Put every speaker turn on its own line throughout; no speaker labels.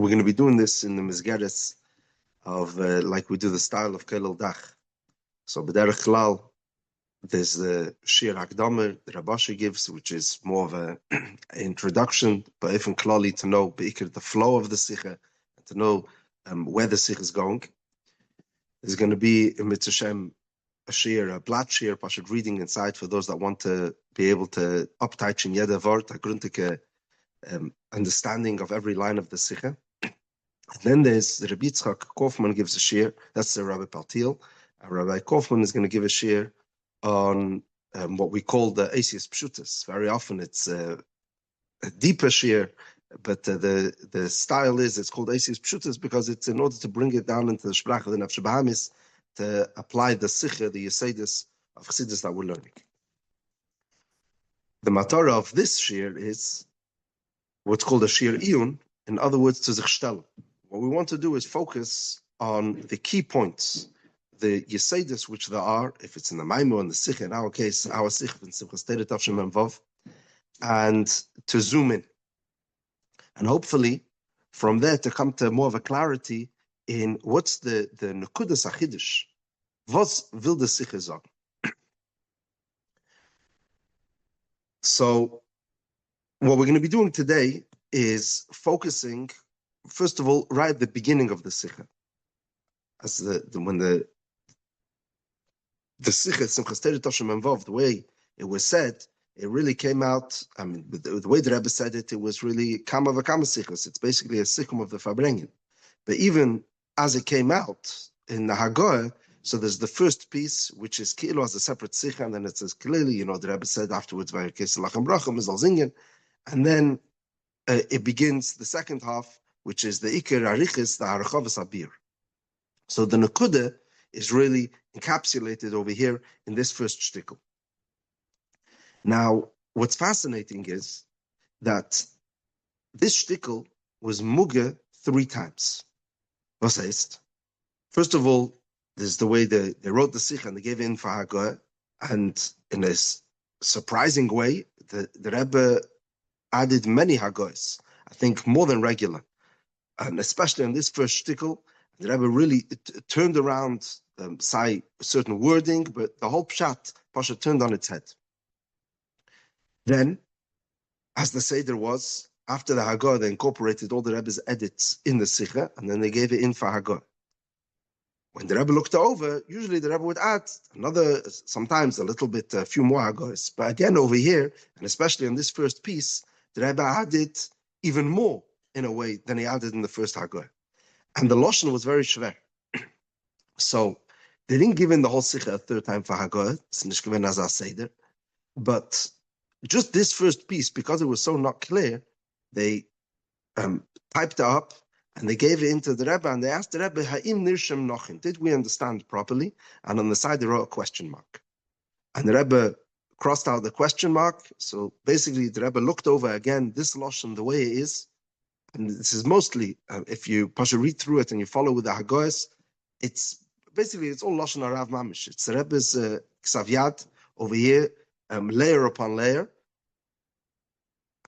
we're going to be doing this in the Mizgeres of, like we do the style of Kolel Dach. So, B'derech Klal, there's the Shiur Hakdama the Rabbi gives, which is more of an introduction, but even Klali to know the flow of the Sicha, and to know where the Sicha is going. There's going to be in Mitzvah a Shiur, a blatt Shiur, Pashut reading inside for those that want to be able to upteichen jeder Wort, a grundige understanding of every line of the Sicha. And then there's the Rabbi Kaufman gives a Shiur, that's the Rabbi Paltil. Rabbi Kaufman is going to give a Shiur on what we call the Asias Pshutas. Very often it's a deeper Shiur, but the style is, it's called Asias Pshutas because it's in order to bring it down into the Sprache of the Nefesh Bahamis to apply the Sicha, the Yesedus of Chassidus that we're learning. The Matorah of this Shiur is what's called a Shiur Iyun, in other words, to sich stellen. What we want to do is focus on the key points, the Yesedus, which there are, if it's in the Maimo and the Sicha, in our case, our Sicha in Simchas Tora Tavshin Mem Vav, and to zoom in. And hopefully, from there to come to more of a clarity in what's the Nekudas HaChidush. Was will the Sicha sagen? So, what we're going to be doing today is focusing, first of all, right at the beginning of the Sicha. As when the Sicha, Simchas Tora Tavshin Mem Vav, the way it was said, it really came out, I mean, the way the Rebbe said it, it was really Kama V'Kama Sichas. It's basically a Sichum of the Farbrengen. But even as it came out in the Haggadah, so there's the first piece, which is Kilo as a separate Sicha, and then it says clearly, the Rebbe said afterwards, and then it begins the second half, which is the Iker Arichis, the Harachavas Abir. So the Nekuda is really encapsulated over here in this first shtickle. Now, what's fascinating is that this shtickle was muge 3 times. Was heißt? First of all, there's the way they wrote the Sicha and they gave in for Haggadah, and in a surprising way, the Rebbe added many Haggahs, I think more than regular. And especially in this first shtickle, the Rebbe really turned around, say certain wording, but the whole pshat, Pasha turned on its head. Then, as the Seder was, after the Haggadah, they incorporated all the Rebbe's edits in the Sicha, and then they gave it in for Haggadah. When the Rebbe looked over, usually the Rebbe would add another, sometimes a little bit, a few more Haggahs. But again, over here, and especially in this first piece, the Rebbe added even more, in a way, than he added in the first Haggadah. And the Lashon was very shver. So, they didn't give in the whole Sicha a third time for Haggadah, it's nicht gewesen as a Seder, but just this first piece, because it was so not clear, they typed it up and they gave it into the Rebbe and they asked the Rebbe, Ha'im nirsham nochin, did we understand properly? And on the side they wrote a question mark. And the Rebbe crossed out the question mark. So basically the Rebbe looked over again, this Lashon, the way it is, and this is mostly, if you read through it and you follow with the Haggahs, it's basically, it's all Lashon Harav Mamish. It's the Rebbe's Ksav Yad over here, layer upon layer.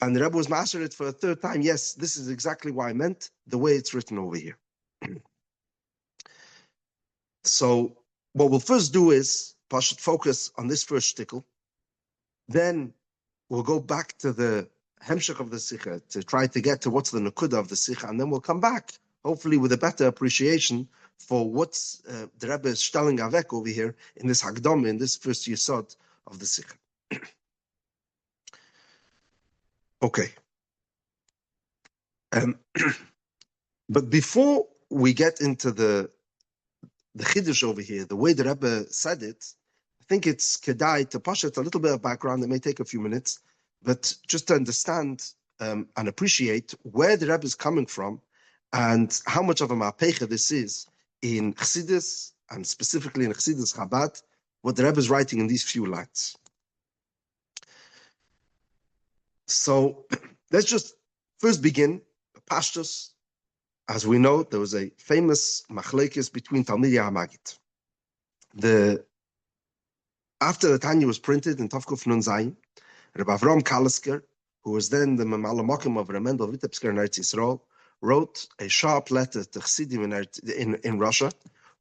And the Rebbe was mastered it for a third time. Yes, this is exactly what I meant, the way it's written over here. So what we'll first do is focus on this first shtickle. Then we'll go back to the hemshech of the Sicha to try to get to what's the nekuda of the Sicha, and then we'll come back, hopefully with a better appreciation for what's the Rebbe is stelling avek over here in this Hagdama, in this first yesod of the Sicha. Okay. But before we get into the Chiddush over here, the way the Rebbe said it, I think it's kedai to pashat a little bit of background. It may take a few minutes, but just to understand and appreciate where the Rebbe is coming from and how much of a ma'apecha this is in Chassidus, and specifically in Chassidus Chabad, what the Rebbe is writing in these few lines. So let's just first begin Pashtus. As we know, there was a famous machlekes between Talmidei HaMagid. After the Tanya was printed in Tavkuf Nun Zayin, Rabbi Avram Kalisker, who was then the Mamala Mokim of Remendel Vitebsker in Eretz Yisrael, wrote a sharp letter to Chassidim in Russia,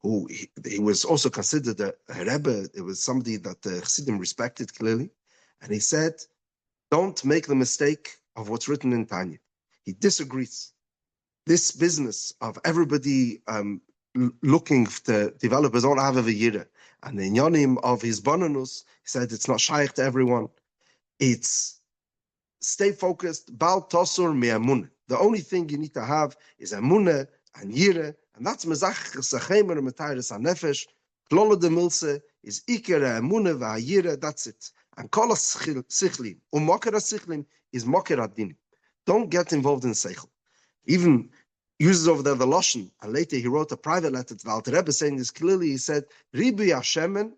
who he was also considered a Rebbe. It was somebody that the Chassidim respected clearly. And he said, don't make the mistake of what's written in Tanya. He disagrees. This business of everybody looking to develop his own Ava V'yira, and the inyanim of his bonanus, he said it's not shaykh to everyone. It's stay focused, bal tosur me'amunah. The only thing you need to have is amunah and yira, and that's mezach sachemer metayres hanefesh. Klolo de milse is ikere amunah v'ayira. That's it. And kol sichlim u'moker sichlim is moker adin. Don't get involved in seichel. Even uses over there the lashon, and later he wrote a private letter to the Alter Rebbe saying this clearly. He said, "Ribi Hashemen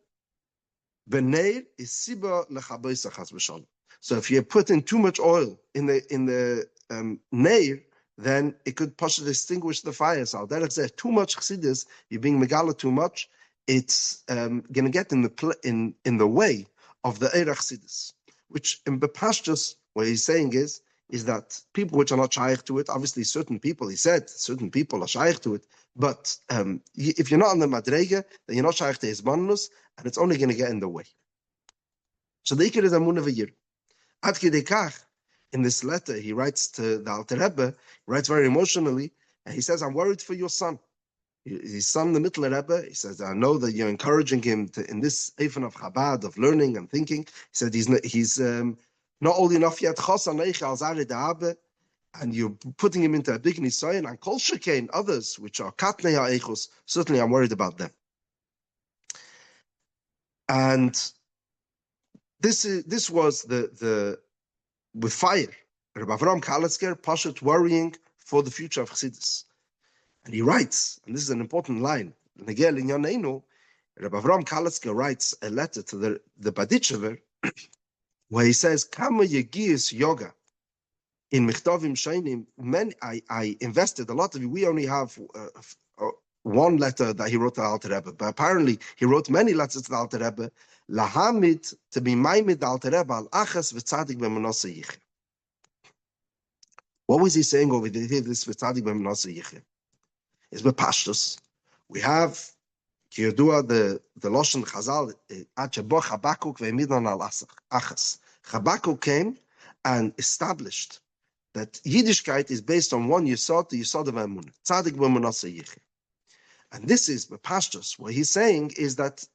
b'neir is siba lechaboisa chas v'shalom." So if you put in too much oil in the neir, then it could possibly extinguish the fire. So Derek says too much chassidus, you're being megala too much. It's going to get in the way of the eira chassidus, which in Bepashtus, what he's saying is that people which are not shaykh to it, obviously certain people, he said, certain people are shaykh to it, but if you're not on the madrega, then you're not shaykh to his manus, and it's only going to get in the way. So the ikir is amunah v'yir. Ad kidei kach, in this letter, he writes to the Alter Rebbe, he writes very emotionally, and he says, I'm worried for your son. His son, the Mittler Rebbe, he says, I know that you're encouraging him in this eifan of Chabad, of learning and thinking. He said, he's not old enough yet, and you're putting him into a big nisayon, and kol shekain, others, which are katnei ha'echos, certainly I'm worried about them. And this was the with fire. Rabbi Avram Kalesker, Pashut, worrying for the future of Chassidus. And he writes, and this is an important line, Rabbi Avram Kalesker writes a letter to the Baditchever, where he says, Kama Yegiyus Yoga in Michtavim Shainim, I invested a lot of it. We only have one letter that he wrote to the Alter Rebbe, but apparently he wrote many letters to the Alter Rebbe, Lahamid, to be Maimid Alter Rebbe al Achas v'tzadik b'menasa yicheh. What was he saying over here, this v'tzadik b'menasa yicheh? Is b'pashtus. We have Kiyodua, the Loshen Chazal, Achebo Chabakuk ve'midon al Achas. Chabakuk came and established that Yiddishkeit is based on one Yisod, the Yisod of Emunah, Tzadik b'menasa yicheh. And this is b'pashtus. What he's saying is that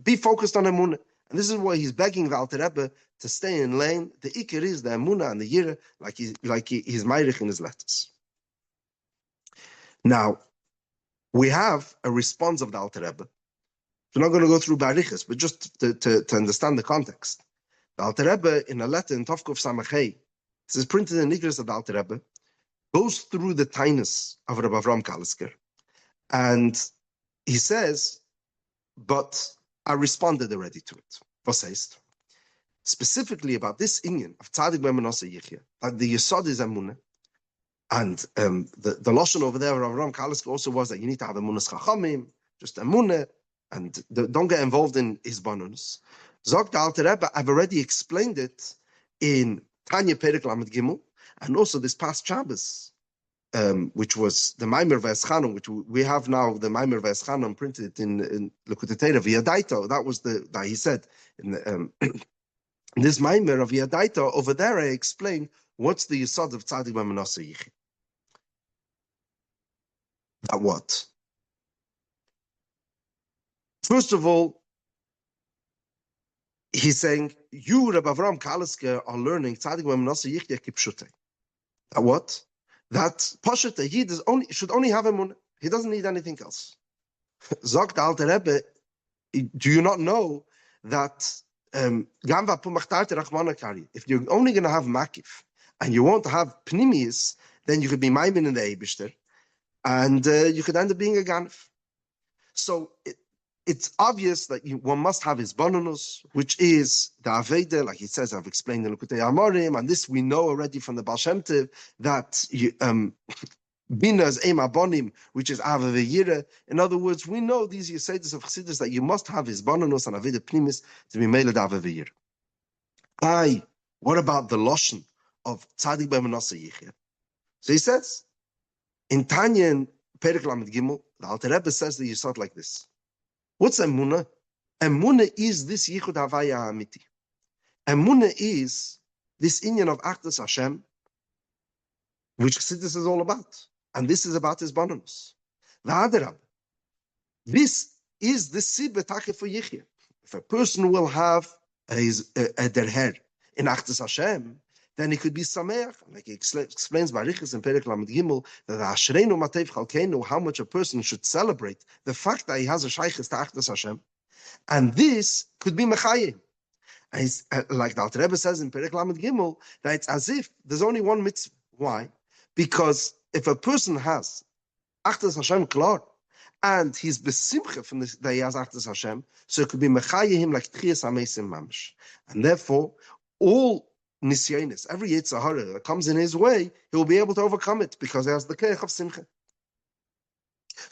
be focused on Emunah. And this is why he's begging the Alter Rebbe to stay in lane. The Iker is the Emunah and the Yirah, like he's Meirich in his letters. Now, we have a response of the Alter Rebbe. We're not going to go through Barichas, but just to understand the context. The Alter Rebbe, in a letter in Tovkov Samachei, this is printed in Nigris of the Alter Rebbe, goes through the tinus of Rabbi Avram Kalesker. And he says, but I responded already to it. Was heißt? Specifically about this inyan of Tzadik b'menasa yicheh, that the Yesod is Emunah, and the Lashon over there of Avram Kalesker also was that you need to have Emunah's Chachamim, just Emunah, and don't get involved in his bonus. Zog the Alter Rebbe, I've already explained it in Tanya Perek Lamed Gimel, and also this past Shabbos, which was the Maimer V'Eschanam, which we have now, the Maimer V'Eschanam printed in Lekutei Torah V'Yadaito. That was that he said in this Maimer of V'Yadaito. Over there, I explained what's the Yisod of Tzadik b'menasa yicheh. That what? First of all, he's saying you, Rabbi Avram Kalesker, are learning Tzadik b'menasa yicheh kipshutei. That what? That Pashat Yid should only have Emunah. He doesn't need anything else. Zog the Alter Rebbe, do you not know that if you're only going to have Makif and you won't have Pnimius, then you could be Maimin in the Eibishter and you could end up being a Ganef. So it's obvious that one must have his bonus, which is the Aveda, like he says, I've explained in Lekutei Amorim, and this we know already from the Baal Shem Tov, that Bina is Eim Abonim, which is Ava V'Yira. In other words, we know these Yesodis of Chassidus that you must have his bonus and Aveda Pnimis to be made Ava V'Yira. What about the Loshen of Tzadik b'menasa yicheh? So he says, In Tanya in Perek Lamed Gimel, the Alter Rebbe says the Yisod like this. What's Emunah? Emunah is this Yichud Havaya Amiti. Emunah is this inyan of Achdus Hashem, which Chassidus is all about. And this is about his bonus. This is the Sibbe Take for Yichya. If a person will have der Herr in Achdus Hashem, then he could be Sameach. Like he explains by Riches in Perek Lamed Gimel, that Ashreinu Matev Chalkeinu, how much a person should celebrate the fact that he has a Shaykhis to Achdus Hashem. And this could be Mechayim. Like the Alter Rebbe says in Perek Lamed Gimel, that it's as if there's only one mitzvah. Why? Because if a person has Achdus Hashem klar, and he's besimcha from this, that he has Achdus Hashem, so it could be Mechayim like Tchias HaMeisim Mamish. And therefore, all Nisyanis, every Yetzer Hara that comes in his way, he will be able to overcome it because he has the Keich of Simcha.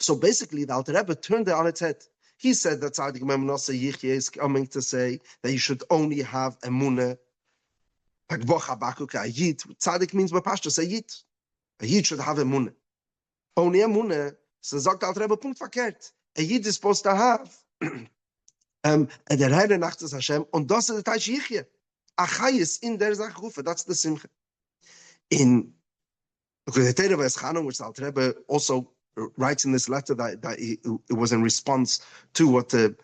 So basically, the Alter Rebbe turned it on its head. He said that Tzaddik Memnasa Yichya is coming to say that you should only have Emunah, like Boch Habakuk, a Yid. Tzaddik means Bapashta, a Yid. A Yid should have Emunah. Only Emunah, so sagt Alter Rebbe, Punkt verkehrt. A Yid is supposed to have der Herr in Achdus Hashem, und das ist der Teich Yichya. Achayis in der Zach Rufe, that's the Simcha. In the Tora of Hachana, which the Alter Rebbe also writes in this letter that it was in response to what Rabbi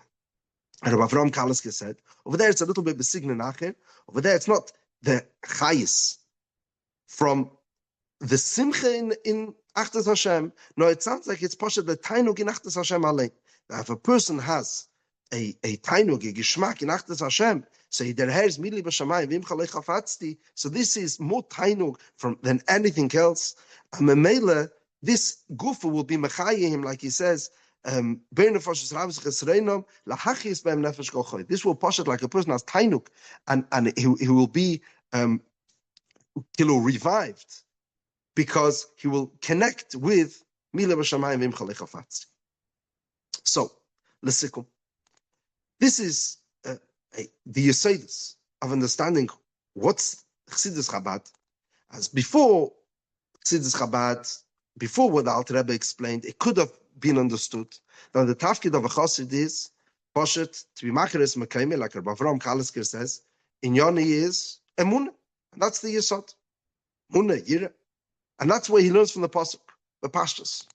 Avram Kaliske said. Over there, it's a little bit besigna nachher. Over there, it's not the Chayis from the Simcha in Achdus Hashem. No, it sounds like it's pasha the Tainug in Achdus Hashem allein. That if a person has a Tainug, a Gishmak in Achdus Hashem, so der Herr is mili b'shamayim v'im chalei chafatzti. So this is more Tainug than anything else. And Memela, this gufa will be mechayim, like he says, this will push it like a person has tainuk, and he will be revived because he will connect with mila b'shamayim v'im chalei chafatzti. So, l'sikum. This is the Yesodus of understanding what's Chassidus Chabad. As before Chassidus Chabad, before what the Alter Rebbe explained, it could have been understood that the tafkid of a chassid is poshet to be macheres mekayme, like Rabbi Avram Kalisker says. In Yoni is emunah, and that's the yesod, munah yira, and that's where he learns from the pasuk, the pashtus.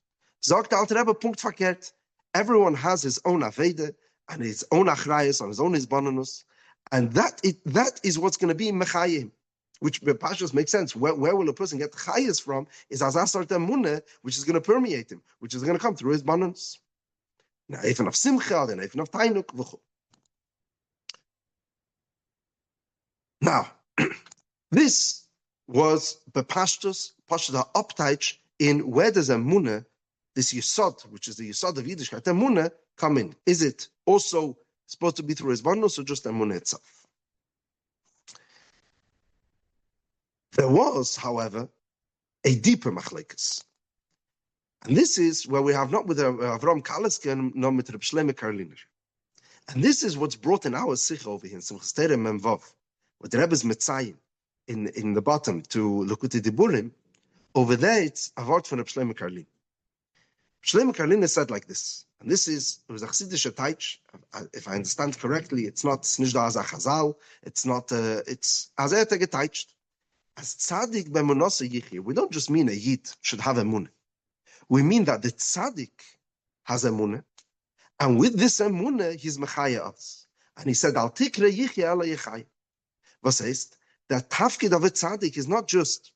Sagt the Alter Rebbe, Punkt verkehrt. Everyone has his own aveda and his own achrayus and his own hisbananus, and that is what's going to be mechayim. Which the pashtus makes sense. Where will a person get chayas from? Is azasar temunah, which is going to permeate him, which is going to come through his banans. Now, even of simcha, then even of tainuk. Now, this was the pashtus uptaich in where does emunah, this yisod, which is the yisod of Yiddishkeit, emunah, come in? Is it also supposed to be through his banus or just emunah itself? There was, however, a deeper machlekes. And this is where we have not with Avram Kaliske, nor with Reb Shlomo Karliner. And this is what's brought in our Sicha over here, in Simchas Tere Memvav, with the Rebbe's Metzayin in the bottom to Likutei Diburim. Over there, it's a word from Reb Shlomo Karliner. Shlomo Karliner said like this, and it was a Chassidische Teich, if I understand correctly, it's not Snishda as a Chazal, it's not, it's as a Teich. As tzaddik b'emunasa yichya, we don't just mean a yid should have emunah. We mean that the tzaddik has emunah, and with this emunah, he's mechaya us. And he said, "Al tikre yichya ala yechaya." What says that tafkid of a tzaddik is not just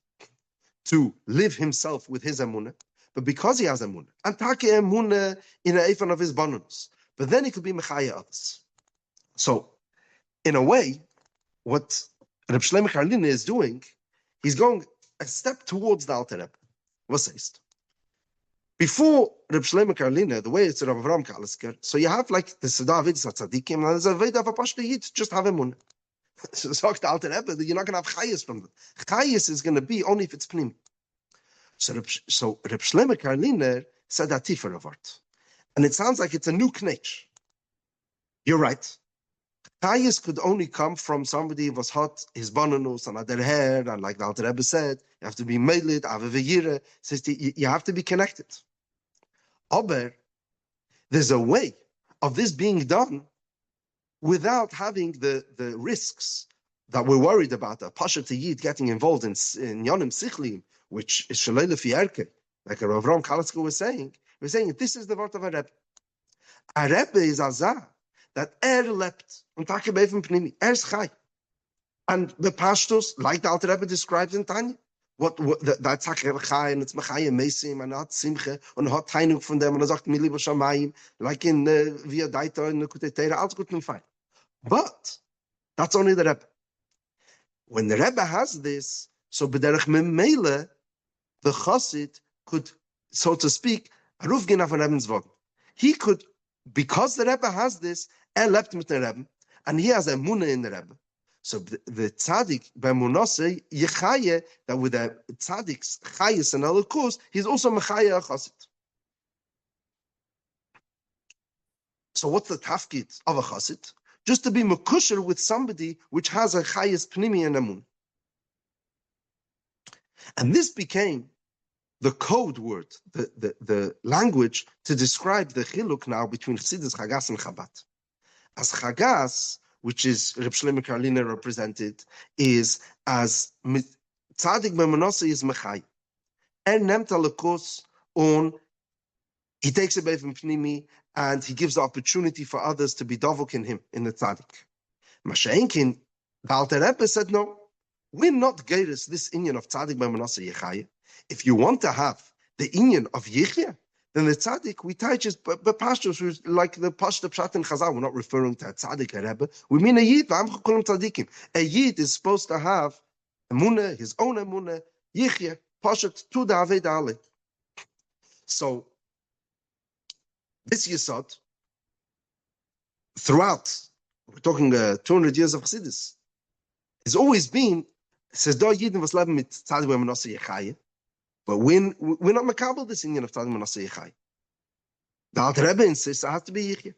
to live himself with his emunah, but because he has emunah, and take emunah in a eifan of his bonus. But then he could be mechaya us. So, in a way, what Reb Shlomo Karliner is doing, he's going a step towards the Alter Rebbe. What says? Before Reb Shlomo Karliner, the way it's Rabbi Avram Kalisker, so you have like the Sedah Avidas Tzadikim, and there's a Veda of a Pashto Yid, just have emunah. So the Alter Rebbe that you're not going to have chayis from them. Chayis is going to be only if it's pnim. So Reb Shlomo Karliner said that tifer of art, and it sounds like it's a new knech. You're right. Chayes could only come from somebody who was hot, his bonanus, and other hair, and like the Alter Rebbe said, you have to be meilid, aveveyire, says you have to be connected. Aber, there's a way of this being done without having the risks that we're worried about, a Pasha Yid getting involved in Yonim Sichlim, which is Shalei Lefi Erke, like Rav Ram Kalitzko was saying. We're saying this is the word of a Rebbe. A Rebbe is Azah, that lebt, und Takebeven Pnimi, is Chai. And the Pashtos, like the Alter Rebbe describes in Tanya, that's Chai, and it's Machai and Mesim, and not Simcha, and hot Tainuk from them, and I sagt Mili Bashamayim, like in Via Daita and Kutetera, alles gut and fine. But that's only the Rebbe. When the Rebbe has this, so B'derech Memele, the Chassid could, so to speak, Ruf gehen auf den Rebbe's Wort. He could, because the Rebbe has this, lebt mit the Rebbe, and he has a Munah in the Rebbe. So the tzaddik by Munase yechaye that with the tzaddik's chayes and alakus, he's also mechaye a chassid. So what's the tafkid of a chassid? Just to be mekusher with somebody which has a chayes pnimi and amun. And this became the code word, the language to describe the chiluk now between Chassidus, Chagas, and Chabad. As Chagas, which is Reb Shlomo Klyne represented, is as Tzaddik B'Manosa is Mechai. Nemt alakos on, he takes away from Pnimi, and he gives the opportunity for others to be dovok in him, in the Tzaddik. Masha'enkin, the Alter Rebbe said, no, we're not geiris this inyan of Tzaddik B'Manosa Yechai. If you want to have the inyan of Yechia, then the tzaddik we teach is pashtos, who's like the pashto pshat in Chazak. We're not referring to a tzaddik, a rebbe. We mean a yid. A yid is supposed to have emunah, his own emunah, yichya, pashat to the aved ale. So this yisod, throughout, we're talking 200 years of Chassidus, has always been, says do yidin was leben mit tzaddik b'manosa yechayah. But we're not makabel this inyan of Tzaddik B'Manosa Yechai. The Alter Rebbe insists it has to be Yechia.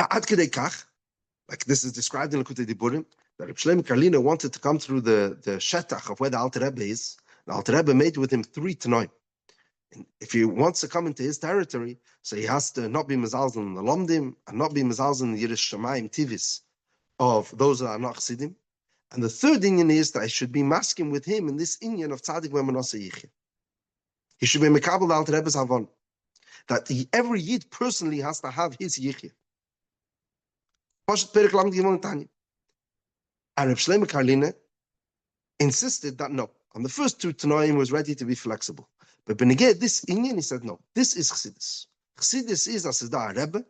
Ad Kedei Kach, like this is described in Likutei Diburim, that Reb Shlomo Klyne wanted to come through the shetach of where the Alter Rebbe is. The Alter Rebbe made with him 3 tanoim. If he wants to come into his territory, so he has to not be mezalzel in the Lomdim and not be mezalzel in the Yiras Shamayim Tivis of those that are not Chassidim. And the third inyan is that I should be masking with him in this inyan of tzaddik b'manosa yichya. He should be mekabel al Rebbe's havon. That every yid personally has to have his yichya. And Reb Shlomo Klyne insisted that no. On the first 2 tanoim was ready to be flexible. But beneged this inyan, he said no. This is Chassidus. Chassidus is as a Rebbe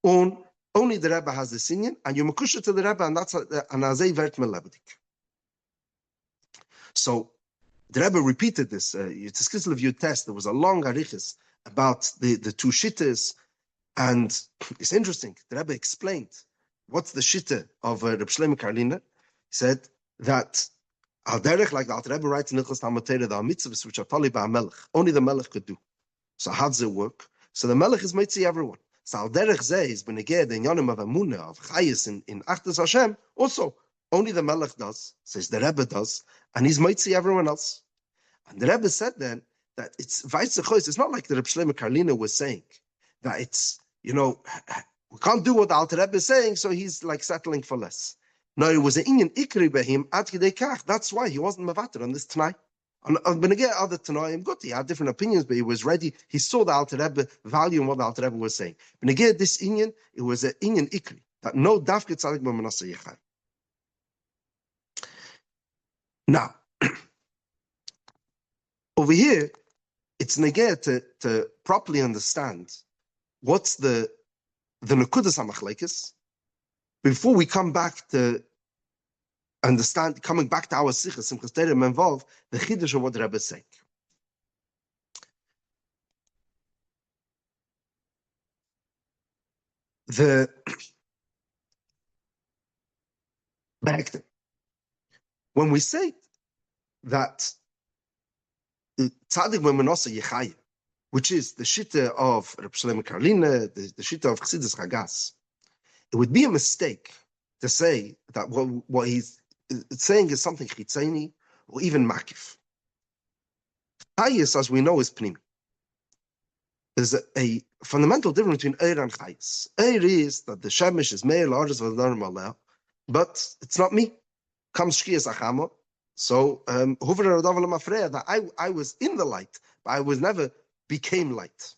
on. Only the Rebbe has this inyan, and you makusha to the Rebbe, and that's an azay vert melebedik. So the Rebbe repeated this. It's a skizl of your test. There was a long arichis about the 2 shittas, and it's interesting. The Rebbe explained what's the shitta of Reb Shlomo Klyne. He said that al derech, like the Alter Rebbe writes in Hilchos Talmud Torah, there are mitzvahs which are tali ba'melech. Only the melech could do. So how does it work? So the melech is mitzi everyone. So al derech zeh is beneged in yonim of amunah of chayis in achdas Hashem. Also, only the melech does. Says the Rebbe does, and he's mitzi everyone else. And the Rebbe said then that it's vice versa. It's not like the Reb Shlomo Klyne was saying that it's we can't do what the Alter Rebbe is saying, so he's like settling for less. No, it was an inyan ikri behim ad kidei kach. That's why he wasn't mevater on this tonight. On beneged other tanoim, good. He had different opinions, but he was ready. He saw the Alter Rebbe value in what the Alter Rebbe was saying. Beneged this inyan, it was an inyan ikri that no dafke tzaddik b'manosa yechai. Now, over here, it's neged to properly understand what's the nekudas hamachlekes before we come back to understand, coming back to our Sichas, Simchas Torah involve the chiddush of what the Rebbe is saying. The when we say that tzaddik b'manosa yechayah which is the Shitta of Reb Shlomo Karliner, the Shitta of Chassidus Chagas, it would be a mistake to say that what he's saying is something chitzeni or even makif. Chayis, as we know, is pnimi. There's a fundamental difference between Eir and Chayis. Eir is that the Shemesh is Meir, largest of the normal, but it's not me. Comes Shkias Achama. So, that I was in the light, but I was never became light.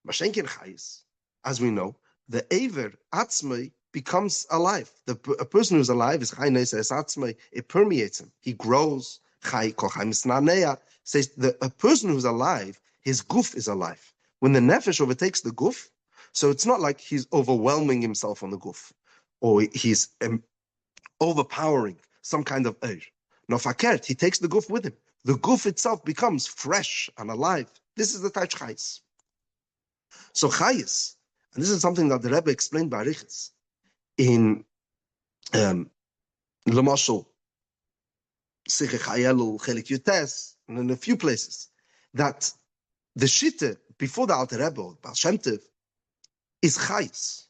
Mashenkin Chayis, as we know, the Eiver Atzmai becomes alive. A person who's alive is Chai Neisa Atzmai. It permeates him. He grows. Chai Kol Chai Misnanea says a person who's alive, his guf is alive. When the nefesh overtakes the guf, so it's not like he's overwhelming himself on the guf, or he's overpowering some kind of eir. No fakert, he takes the guf with him. The guf itself becomes fresh and alive. This is the Tach Chayis. So Chayis, and this is something that the Rebbe explained by Arichas in Lamashal, Sicha Chayelul, Chelik Yutes, and in a few places, that the Shitte before the Alter Rebbe, Baal Shem Tov, is Chayis.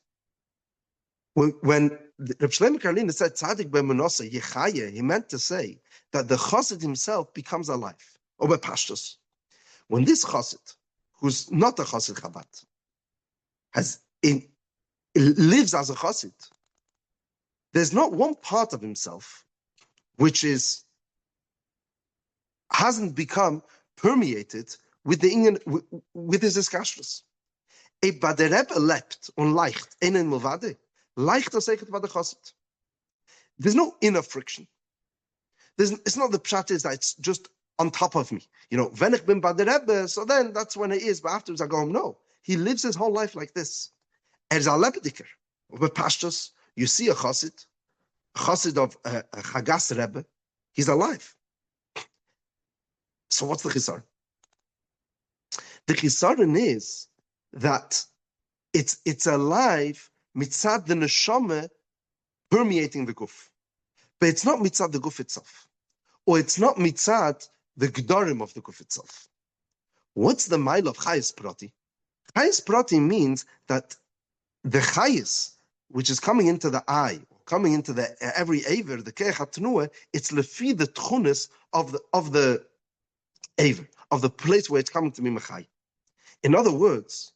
When Reb Shlomo Karliner said Tzadik b'Manosa Yechaya, he meant to say that the Chassid himself becomes alive, or by Pashtus. When this Chassid, who's not a Chassid Chabad, lives as a Chassid, there's not one part of himself which hasn't become permeated with with his iskashrus. But the Rebbe lebt und leicht einen Milvade, leichter sechet by the Chassid. There's no inner friction. It's not the pshat is that it's just on top of me. When ich bin by the Rebbe, so then that's when it is, but afterwards I go home. No, he lives his whole life like this. As a lebediker, with pashtus, you see a chassid of a Chagas Rebbe, he's alive. So what's the chisaron? The chisaron is that it's alive mitzad the neshama permeating the guf, but it's not mitzad the guf itself, or it's not mitzad the gdorim of the guf itself. What's the mile of chayis prati? Chayis prati means that the chayis, which is coming into the eye, coming into the every aver, the keichat tnuah, it's lefi the tchunis of the aver, of the place where it's coming to be mechay. In other words,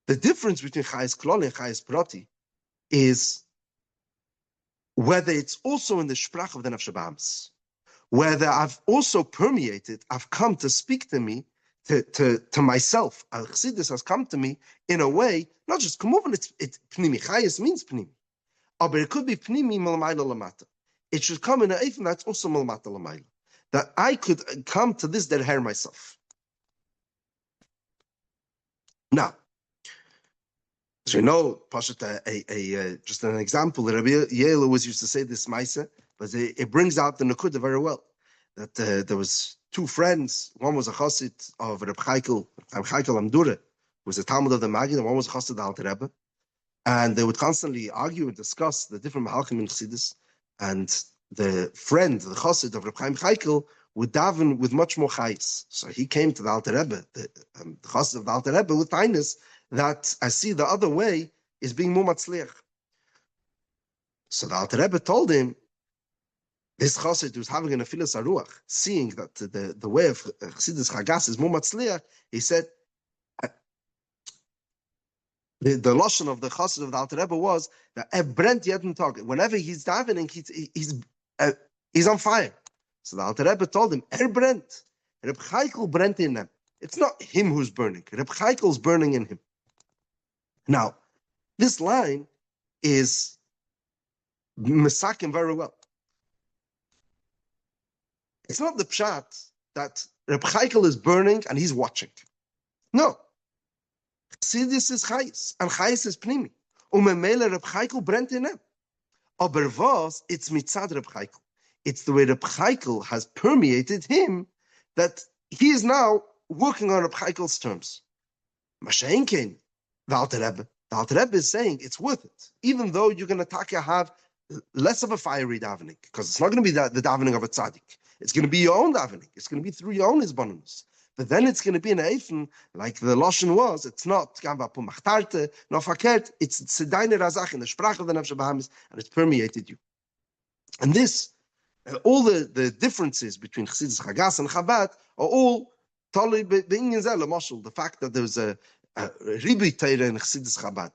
the difference between chayis klal and chayis prati is whether it's also in the sprach of the nefesh ba'amis, whether I've also permeated, I've come to speak to me, to myself. Al-Chassidus has come to me in a way, not just come over, it's pnimi. Chayis means pnimi. But it could be pnimi malamayla lamata. It should come in a eifim that's also malamata lamayla. That I could come to this derher myself. Now, so you know, Pashat, just an example, Rabbi Leil always used to say this Maisa, but it brings out the Nakuda very well. That there was two friends. One was a chassid of Reb Chaikel Amdure, who was a Talmud of the Magid, and one was a chassid of the Alter Rebbe. And they would constantly argue and discuss the different Mahalchim in Chassidus. And the friend, the chassid of Reb Chaikel, would daven with much more chayis. So he came to the Alter Rebbe, the chassid of the Alter Rebbe, with kindness, that I see the other way is being more matzliach. So the Alter Rebbe told him, this chassid who's having an afilas aruach, seeing that the way of Chassidus Chagas is more matzliach, he said, the lashon of the chassid of the Alter Rebbe was that Brent yedin talk. Whenever he's davening, he's on fire. So the Alter Rebbe told him, Brent, Reb Chaikel brent in him. It's not him who's burning. Reb Chaikel's burning in him. Now, this line is misakim very well. It's not the pshat that Reb Chaikel is burning and he's watching. No. Chassidus is chayis, and chayis is pnimi. Umemele Reb Chaikel brennt in him. Aber was, it's mitzad Reb Chaikel. It's the way Reb Chaikel has permeated him that he is now working on Reb Chaikel's terms. Masha'inkein, the Alter Rebbe. The Alter Rebbe is saying it's worth it, even though you're going to have less of a fiery davening, because it's not going to be the davening of a tzaddik. It's going to be your own davening. It's going to be through your own hisbonenus. But then it's going to be an Eifen, like the Lashon was. It's not Gamba Pumachtarte, no Fakert. It's Sedaine Razach in the Sprach of the Nefesh Bahamis, and it's permeated you. And this, all the differences between Chassidus Chagas and Chabad are all totally being in the fact that there's a Ribi Teira in Chassidus Chabad.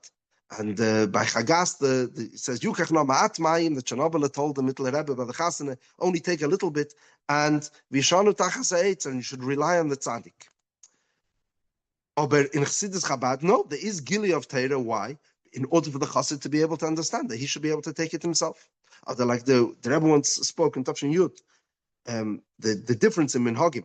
And by Chagas, it says, Yukach no ma'at mayim, the Chernobyl told the Mittel Rebbe by the Chasana, only take a little bit, and Vishanu Tachas Eitz, and you should rely on the tzaddik. But in Chassidus Chabad, no, there is Gili of Teira. Why? In order for the Chassid to be able to understand that he should be able to take it himself. Like the Rebbe once spoke in Tafshin Yud, the difference in Minhagim,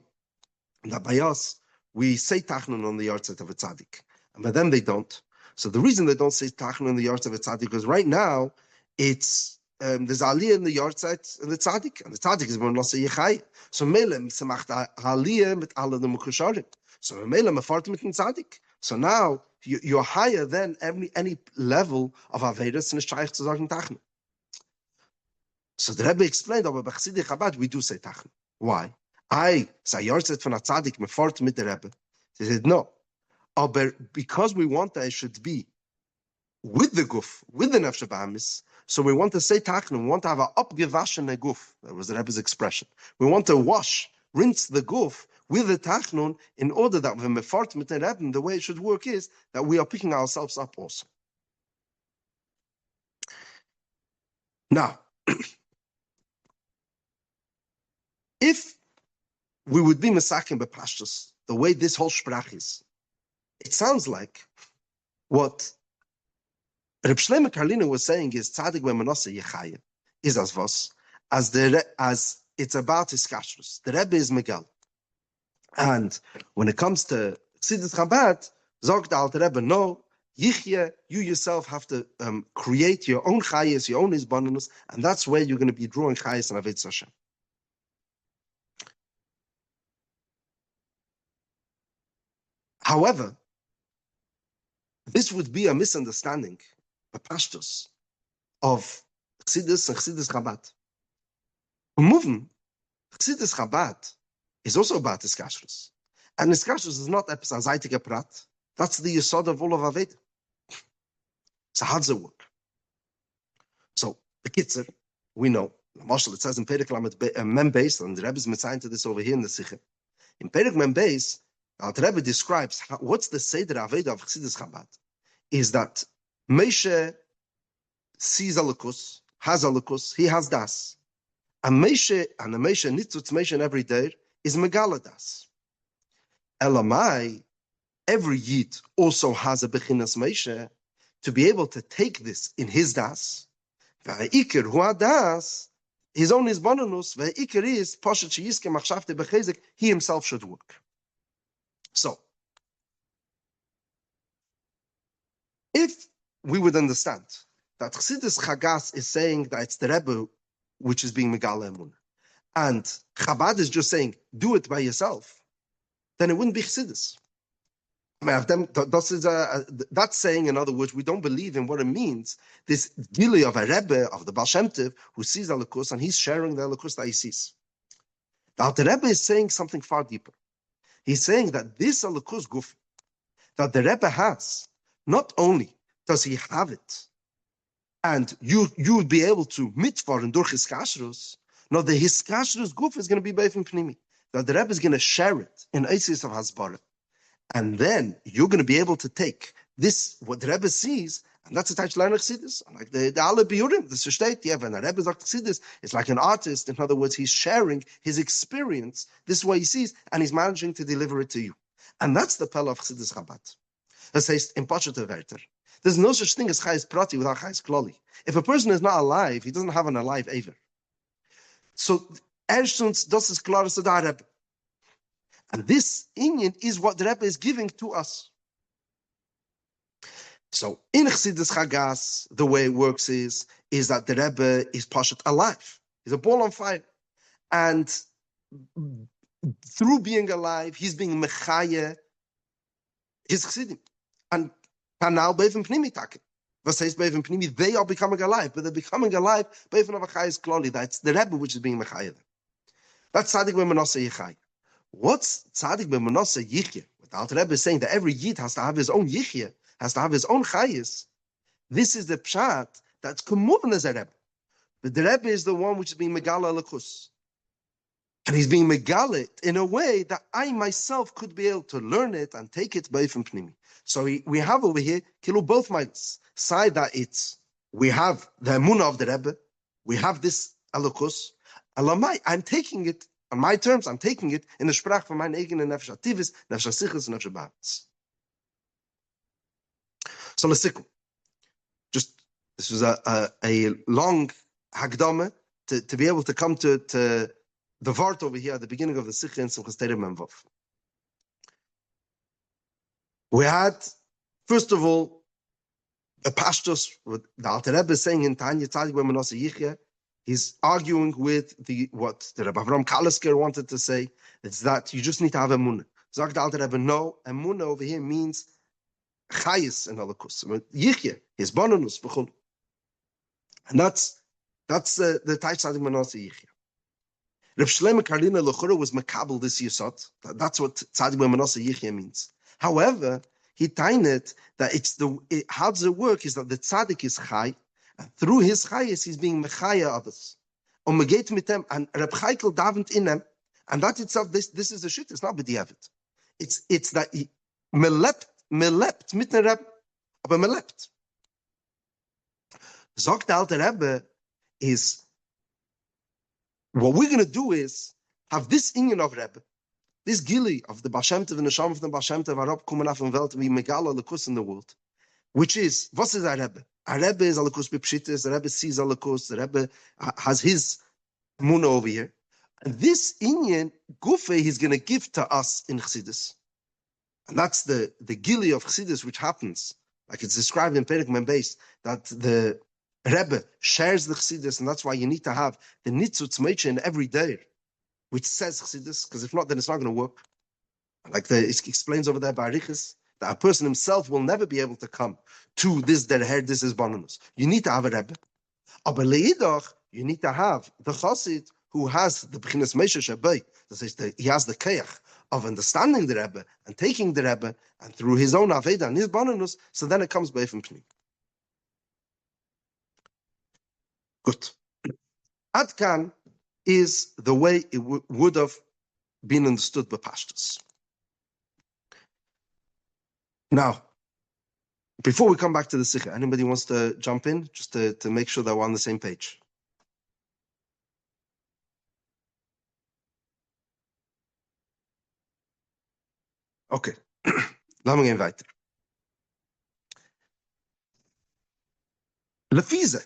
that by us, we say Tachnun on the yahrzeit of a tzaddik, and by them they don't. So the reason they don't say Tachnun on the yahrzeit of a tzaddik, because right now, it's there's aliyah in the yahrzeit and the tzaddik is born lost a yechai. So melem semacht aliyah mit alle the mukusharim. So melem afart mit tzaddik. So now you're higher than any level of avedas and shaykh to sagen Tachnun. So the Rebbe explained, but by Chassidei Chabad we do say Tachnun. Why? I say yahrzeit von a tzaddik mefart mit the Rebbe. He said no. But because we want that it should be with the guf, with the nefesh bahamis, so we want to say Tachnun, we want to have an upgewaschene guf. That was the Rebbe's expression. We want to rinse the guf with the Tachnun in order that when mefart mit the Rebbe, the way it should work is that we are picking ourselves up also. Now, if we would be mesakim bepashtus, the way this whole sprach is, it sounds like what Reb Shlomo Karliner was saying is tzaddik b'manosa yechayim is as vos as it's about his kashrus. The Rebbe is Megal, and when it comes to Chassidus Chabad, sagt the Alter Rebbe, no, Yichye, you yourself have to create your own chayis, your own isbanus, and that's where you're going to be drawing chayis and avetz Hashem. However, this would be a misunderstanding, a pashtus, of Chassidus and Chassidus Chabad. Moving, Chassidus Chabad is also about his kashrus. And his kashrus is not a zaitige prat. That's the yesod of all of Aved. So how does it work? So, the Kitzer, we know, Marshall, it says in Perek Lamed Mem Beis, and the Rebbe is mitzaying to this over here in the Sicha. In Perek Mem Beis, the Rebbe describes what's the Seder Aveda of Chassidus Chabad is that Moshe sees Alakus, has Alakus, he has Das. And the Moshe nitzutz Moshe every day is Megala Das. Elamai, every Yid also has a Bechinas Moshe to be able to take this in his Das. V'ha'ikir hu Das, his own is bonus, v'ha'ikir is Poshet Sheyiske Machshavte Bechezek, he himself should work. So, if we would understand that Chassidus Chagas is saying that it's the Rebbe which is being Megala Emunah, and Chabad is just saying, do it by yourself, then it wouldn't be Chassidus. I mean, that's saying, in other words, we don't believe in what it means, this Gili of a Rebbe, of the Baal Shem Tov, who sees Alakus, and he's sharing the Alakus that he sees. Now, the Rebbe is saying something far deeper. He's saying that this Alakus Guf that the Rebbe has, not only does he have it, and you would be able to mitvar and durch his kashrus, no, the his kashrus Guf is going to be beifim pnimi. That the Rebbe is going to share it in Eisis of Hasbara. And then you're going to be able to take this, what the Rebbe sees, and that's a touch line of Chassidus. Like the Ale Biurim, the Seshteit, yeah, when the Rebbe is like Chassidus, it's like an artist. In other words, he's sharing his experience, this way he sees, and he's managing to deliver it to you. And that's the Pella of Chassidus Chabad. Das heißt, in Pashut Werter, there's no such thing as Chayes Prati without Chayes Kloli. If a person is not alive, he doesn't have an alive Ever. So, erstens, das ist klar, so da Rebbe. And this Inyan is what the Rebbe is giving to us. So in Chassidus Chagas, the way it works is that the Rebbe is Pashat alive. He's a ball on fire. And through being alive, he's being Mechaya, his Chassidim. And now Beivim Pnimi Take. What says Beivim Pnimi? They are becoming alive, but they're becoming alive Beivim of Achayis Kloli. That's the Rebbe which is being Mechaya. That's Tzadik B'Manosa Yechai. What's tzaddik b'manosa yichya? What the Alter Rebbe is saying that every yid has to have his own yichya, has to have his own chayis. This is the pshat that's kumuvan as a Rebbe. But the Rebbe is the one which is being megala alakus. And he's being megalit in a way that I myself could be able to learn it and take it by from Pnimi. So we have over here, kilu both minds. Side that we have the emunah of the Rebbe, we have this alakus. Alamai, I'm taking it on my terms. I'm taking it in the sprach from my eigen and nefesh ativis, nefesh sichas, nefesh ba'atz. So lesikum. Just this was a long hagdama to be able to come to the vart over here at the beginning of the Sicha in Simchas Torah Memvav. We had, first of all, the pashtos, what the Alter Rebbe is saying in Tanya Tzadik B'Manosa Yichya. He's arguing with what the Rabbi Avram Kalisker wanted to say. It's that you just need to have emunah. Zag the Alter Rebbe, no, emunah over here means chayis and holocaust. Yichya, his bonanus, v'chol. And that's the Tzadik B'Manosa Yichya. Reb Shlomo Karliner Lechura was makabel this yisod. That's what Tzadik B'Manosa Yichya means. However, he tained that how does it work is that the tzaddik is chai, and through his chayis he's being mechaya others. And Reb Chaikel davent in him, and that itself, this is the shit. It's not b'diavad. It's that he melept mitten Reb, aber melept. Zog the Alter Rebbe is what we're going to do is have this inyan of Rebbe, this gili of the Baal Shem Tov and the Sham of the Baal Shem Tov, Arab Kuman Af and Welt, we megala lekus in the world, which is, what is our Rebbe? Our Rebbe is alakus b'pshitis, the Rebbe sees alakus, the Rebbe has his muna over here. And this inyan, gufe, he's going to give to us in Chassidus. And that's the gili of Chassidus, which happens, like it's described in Perek Mem Beis, that the Rebbe shares the Chassidus, and that's why you need to have the nitzutz meitche in every day, which says Chassidus, because if not, then it's not going to work. Like it explains over there by Arichas, that a person himself will never be able to come to this, their hair, this is bonanus. You need to have a Rebbe. Aber leidach, you need to have the Chassid who has the Bechinas Meisha Shabbai. That says that he has the Keach of understanding the Rebbe and taking the Rebbe, and through his own Aveda and his bonanus, so then it comes by from Pnim. Good. Adkan is the way it would have been understood by pastors. Now, before we come back to the Sicha, anybody wants to jump in just to make sure that we're on the same page? Okay, lassen wir gehen weiter. Lefize.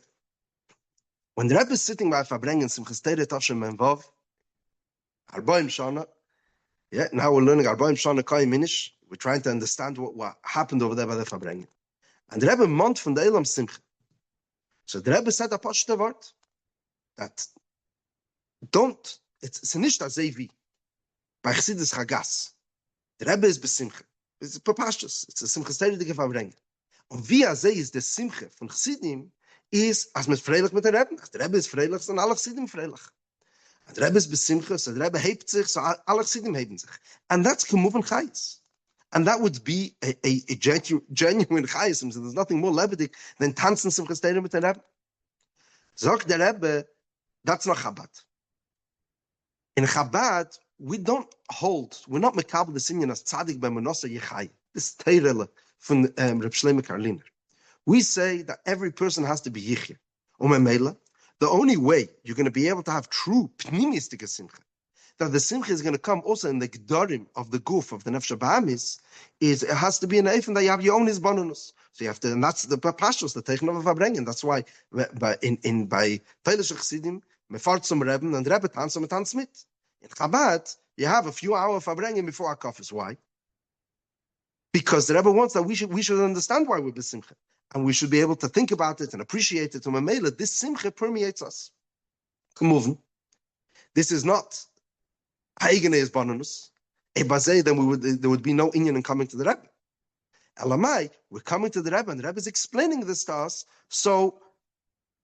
When the Rebbe is sitting by Fabrengen, Simchas Torah Tafshem Memvav, Arbaim Shana, now we're learning Arbaim Shana Kai Minish. We're trying to understand what happened over there by the Fabrengen. And the Rebbe mont from the Elam Simcha. So the Rebbe said a poshte word that it's nicht a Zevi by Chassidus Chagas. The Rebbe is besimcha. It's papashtus. It's a Simchas Torah to give Fabrengen. And wie a Zeh is the Simcha von Chassidim is as met freilich mit der Rebbe. Als der Rebbe is freilich, sind alle Chassidim freilich. And the Rebbe is besimcha, so the Rebbe hebt sich, so alle Chassidim heben sich. And that's kemuven chayis. And that would be a genuine chayism. So there's nothing more lebedik than tanzen Simchas Torah mit der Rebbe. Sagt der Rebbe, that's not Chabad. In Chabad, we're not mekabel the sinyan as tzadik b'manosa yechai. This teirele from Reb Shlomo Karliner. We say that every person has to be yichya. The only way you're going to be able to have true pnimistic simcha, that the simcha is going to come also in the gedarim of the goof of the nefesh ba'amis, is it has to be an eifin that you have your own hisbonus. So you have to, and that's the pashtos, the teichen of a fabrengen. That's why by Teilish Chassidim, mefartzum Rebbe and Rebbe tanzum tanz mit. In Chabad, you have a few hours fabrengen before our kafis. Why? Because the Rebbe wants that we should understand why we're besimcha. And we should be able to think about it and appreciate it. To this simcha permeates us. Come this is not eigene is bonus. Then there would be no inyan in coming to the Rebbe. Elamai, we're coming to the Rebbe, and the Rebbe is explaining this to us. So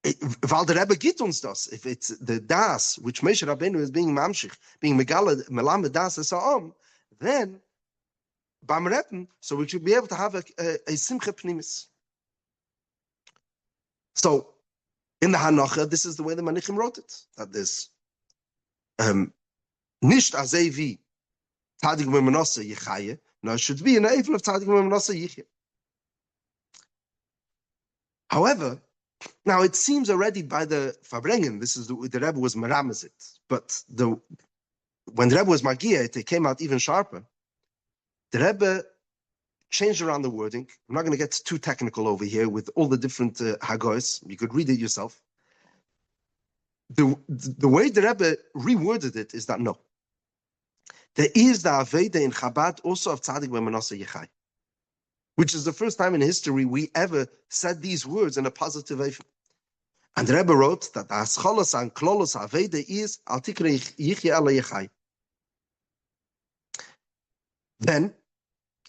Weil der Rebbe gibt uns das. If it's the das, which Moshe Rabbeinu is being mamshich, being melamed das esa'am, then bam retten, so we should be able to have a simcha pnimis. So in the Hanacha, this is the way the Manichim wrote it. That there's nicht azevi tzadik v'menasa yichaye. No, it should be an evil of tzadik v'menasa yichye. However, now it seems already by the Farbrengen, this is the Rebbe was meramezit, but when the Rebbe was Magia, it came out even sharper. The Rebbe changed around the wording. I'm not going to get too technical over here with all the different hagos. You could read it yourself. The way the Rebbe reworded it is that no. There is the Aveda in Chabad also of Tzadik V'Menasa Yechai, which is the first time in history we ever said these words in a positive way. And the Rebbe wrote that the Ascholos and Klolos Aveda is Al Tikre Yichye Ala Yechai. Then,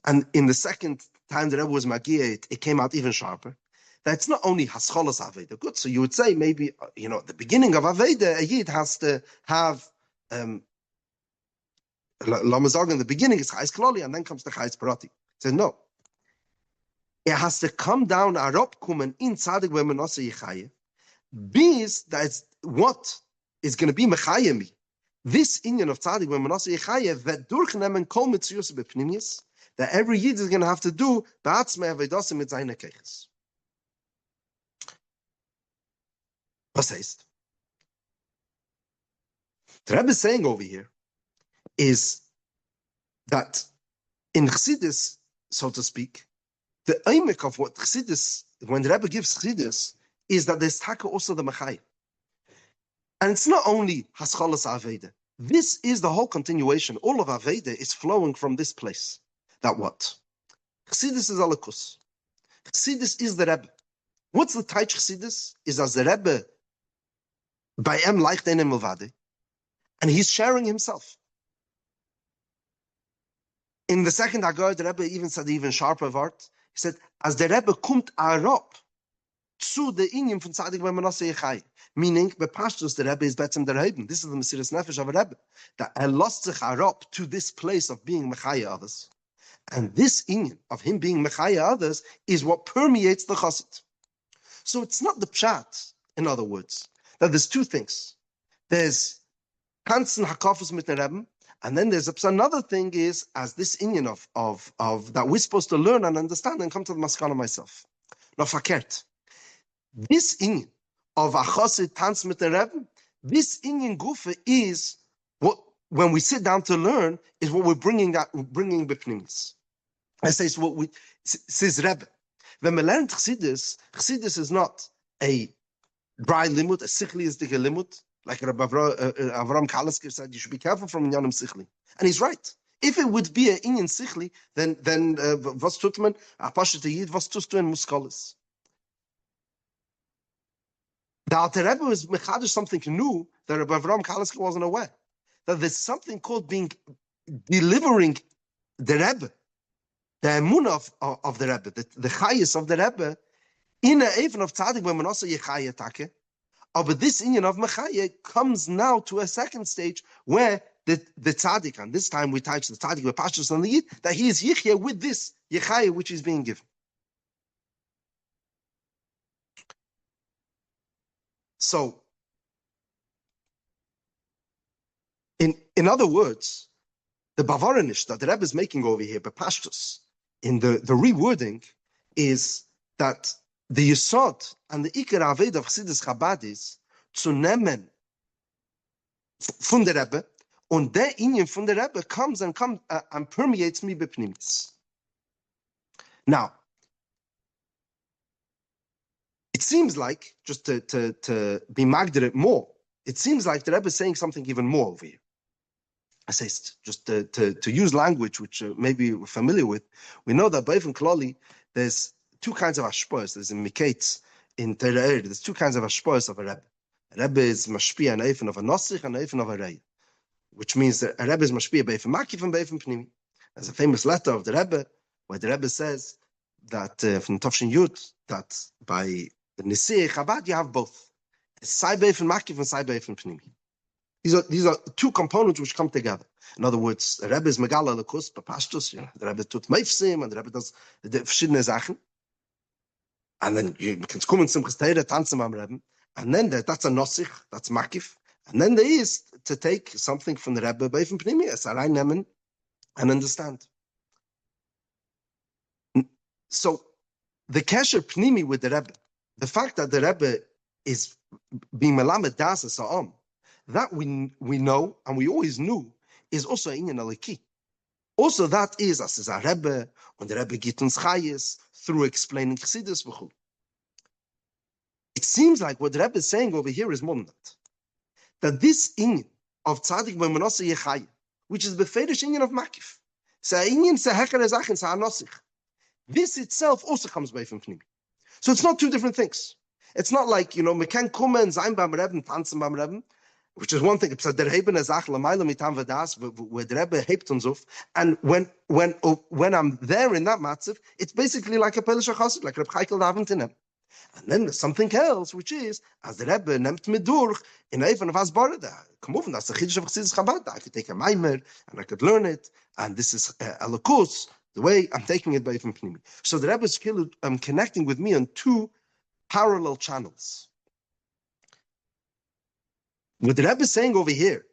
and in the second time the Rebbe was Magia, it came out even sharper. That's not only Hascholos Aveda. Good, so you would say maybe, at the beginning of Aveda, a Yid has to have, Lamazog in the beginning is Chais Kloli, and then comes the Chais Parati. So no. It has to come down, Arop Kumen in Tzadik V'Menasa Yichaye. This, that's what is going to be Mechayemi. This inyan of Tzadik V'Menasa Yichaye, that Durchnemen Kol Mitzuyos B'Pnimius, that every Yid is going to have to do Ba'atzmei Avedosim mit Zayne Keches. Was heißt? The Rebbe is saying over here is that in Chassidus, so to speak, the aimek of what Chassidus, when the Rebbe gives Chassidus, is that there's taka also the Mechai. And it's not only Hascholas Aveda. This is the whole continuation. All of Aveda is flowing from this place. That what? Chassidus is Alakus. Chassidus is the Rebbe. What's the Taich Chassidus? Is as the Rebbe by em leicht einem Milvade, and he's sharing himself. In the second Agar, the Rebbe even said even sharper word. He said, as the Rebbe kommt arop zu the Inyan von Tzadik V'Menasa Yichai, meaning the pastors the Rebbe is betzem der Heiden. This is the Mesiras Nefesh of a Rebbe, that lost sich arop to this place of being Mechaya others, and this Inyan of him being Mechaya others is what permeates the Chassid. So it's not the pshat, in other words. Now, there's two things. There's Kanzen Hakafus mit den Rebbe, and then there's another thing is as this Inyan of that we're supposed to learn and understand and come to the maskana myself. Now, verkehrt. This Inyan of Achasid Tanz mit den Rebbe, this Inyan Gufe is what when we sit down to learn is what we're bringing bepnimis. I say it's what we says Rebbe. When we learn Chassidus is not a dry limud, a sichli is the limud, like Rabbi Avram Kalasker said, you should be careful from inyanim sichli, and he's right. If it would be an inyan sichli, then was tut man a pashat yid, was tust du in muskalis? The Alter Rebbe was mechadish something new that Rabbi Avram Kalasker wasn't aware. That there's something called delivering the Rebbe, the emunah of the Rebbe, the chayis of the Rebbe, in a even of Tzadik V'Menasa Yichaya Take, but this inyan of Mechaya comes now to a second stage where the Tzadik, and this time we touch the Tzadik with Pashtus on the Yid, that he is Yichya with this Yichaya which is being given. So, in other words, the Bavaranish that the Rebbe is making over here, Bepashtus, in the rewording, is that the Yesod and the Iker Aved of Chassidus Chabad is zu nehmen von der Rebbe, und der Inyan von der Rebbe comes and permeates me bepnimis. Now, it seems like, just to be magderet more, it seems like the Rebbe is saying something even more over here. I say, just to use language which maybe we're familiar with, we know that by Kloli, there's two kinds of ashpos. There's in Miketz, in Tora, there's two kinds of ashpos of a Rebbe. A Rebbe is mashpia an eifin of a nosich and an eifin of a rei, which means that a Rebbe is mashpia beifin makif and beifin pnimi. There's a famous letter of the Rebbe where the Rebbe says that from Tafshin Yud that by the Nisei Chabad, you have both. Saibeif and Makif and Saibeif and Pnimi. These are two components which come together. In other words, the Rebbe is Megala Lekus, Bapashtus, the Rebbe tut Meifsim, and the Rebbe does the verschiedene Sachen. And then you can come in Simchas Teire, tanzen am Rebbe, and then that's a Nosich, that's Makif. And then there is to take something from the Rebbe, Beif and Pnimi, as Arai Nemen, and understand. So, the Kesher Pnimi with the Rebbe, the fact that the Rebbe is being Melamed Das Sa'am, that we know, and we always knew, is also Inyan Aleki. Also, that is, as is a Rebbe, when the Rebbe gibt uns Chayes, through explaining Chassidus v'chul. It seems like what the Rebbe is saying over here is more than that this Inyan of Tzadik B'Manosa Yechaye, which is the Befedish Inyan of Makif, Sa'inyan Sehecher Ezachin Sa'anosich, this itself also comes by from Pnimi. So it's not two different things. It's not like, we can come and sein beim Rebbe, tanzen beim Rebbe, which is one thing. Where the Rebbe hebt uns auf, and when I'm there in that matzav, it's basically like a Polish chassid, like Reb Chaikel davent in him. And then there's something else, which is as the Rebbe nimmt mit durch in even of Asbara. Come over, that's the Chiddush of Chassidus Chabad. I could take a maimer and I could learn it, and this is a lakus. The way I'm taking it by from Pnimi. So the Rebbe is connecting with me on two parallel channels. What the Rebbe is saying over here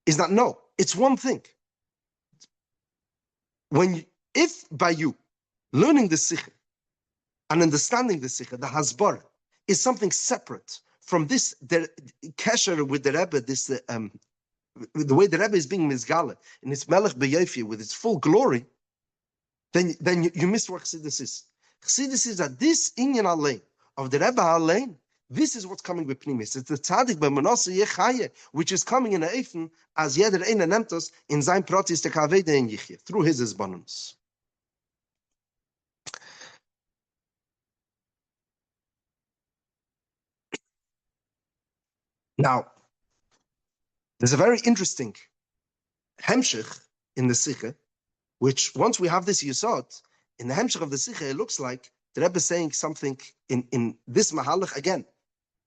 is that no, it's one thing. If by you learning the Sicha and understanding the Sicha, the Hasbara, is something separate from this, the Kesher with the Rebbe, the way the Rebbe is being Mizgala in its Melech B'Yofi with its full glory, then you miss what Chassidus is. Chassidus is that this Inyan Alein of the Rebbe Alein, this is what's coming with Pnimis. It's the Tzadik B'Manosa Yechaye, which is coming in a Eifen as Yeder Einer nimmt us in sein Protis der Kavede in Yichye, through his Esbonus. Now, there's a very interesting Hemshech in the Sicha, which once we have this Yisod, in the Hemshech of the Sicha, it looks like the Rebbe is saying something in this Mahalach again.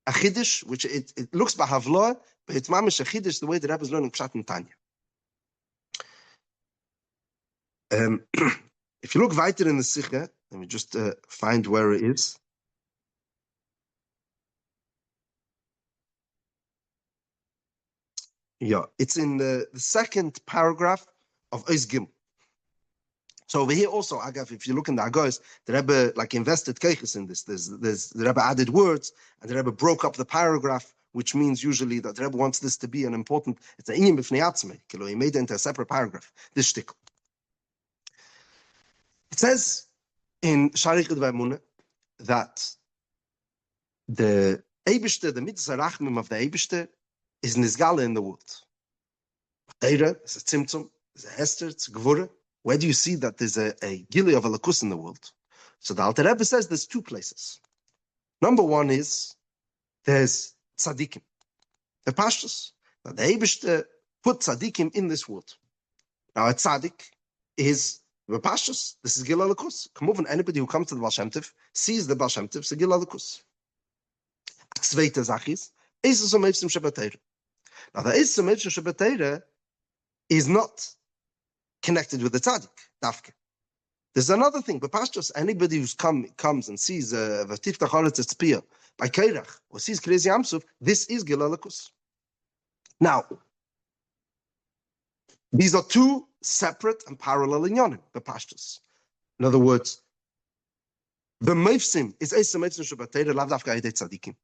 A Chiddush, which it looks Bahavloah, but it's Mamish a Chiddush, the way the Rebbe is learning Pshat and Tanya. If you look weiter in the Sicha, let me just find where it is. Yeah, it's in the second paragraph of Ois Gimel. So over here also, Agav, if you look in the Agos, the Rebbe invested keiches in this. The Rebbe added words, and the Rebbe broke up the paragraph, which means usually that the Rebbe wants this to be an important. It's an inyan b'fnei atzmei. He made it into a separate paragraph. This shtickle. It says in Sharichut V'Emunah that the Eibishter, the mitzvah rachmim of the Eibishter, is nizgala in the world. Tora is a tzimtzum, is a hester, it's a gvura. Where do you see that there's a gili of a lakus in the world? So the Alter Rebbe says there's two places. Number one is there's tzaddikim, the pashtus. That the Eibishter put tzaddikim in this world. Now a tzaddik is the pashtus. This is gila lakus. Come over, anybody who comes to the Baal Shem Tov sees the Baal Shem Tov, so gila lakus. Zweite Sache is so meivsim shabbatayre. Now the Eisum Meivsim shabbatayre is not connected with the tzaddik, dafke. There's another thing, but pashtus, anybody who's comes and sees v'tiftach haaretz etzpiyah by Kairach, or sees Krezi Amsuf, this is Gilalakus. Now, these are two separate and parallel inyanim, the pashtus. In other words, the meivsim is Eisum Meivsim shabbatayre lav dafka yedei tzaddikim,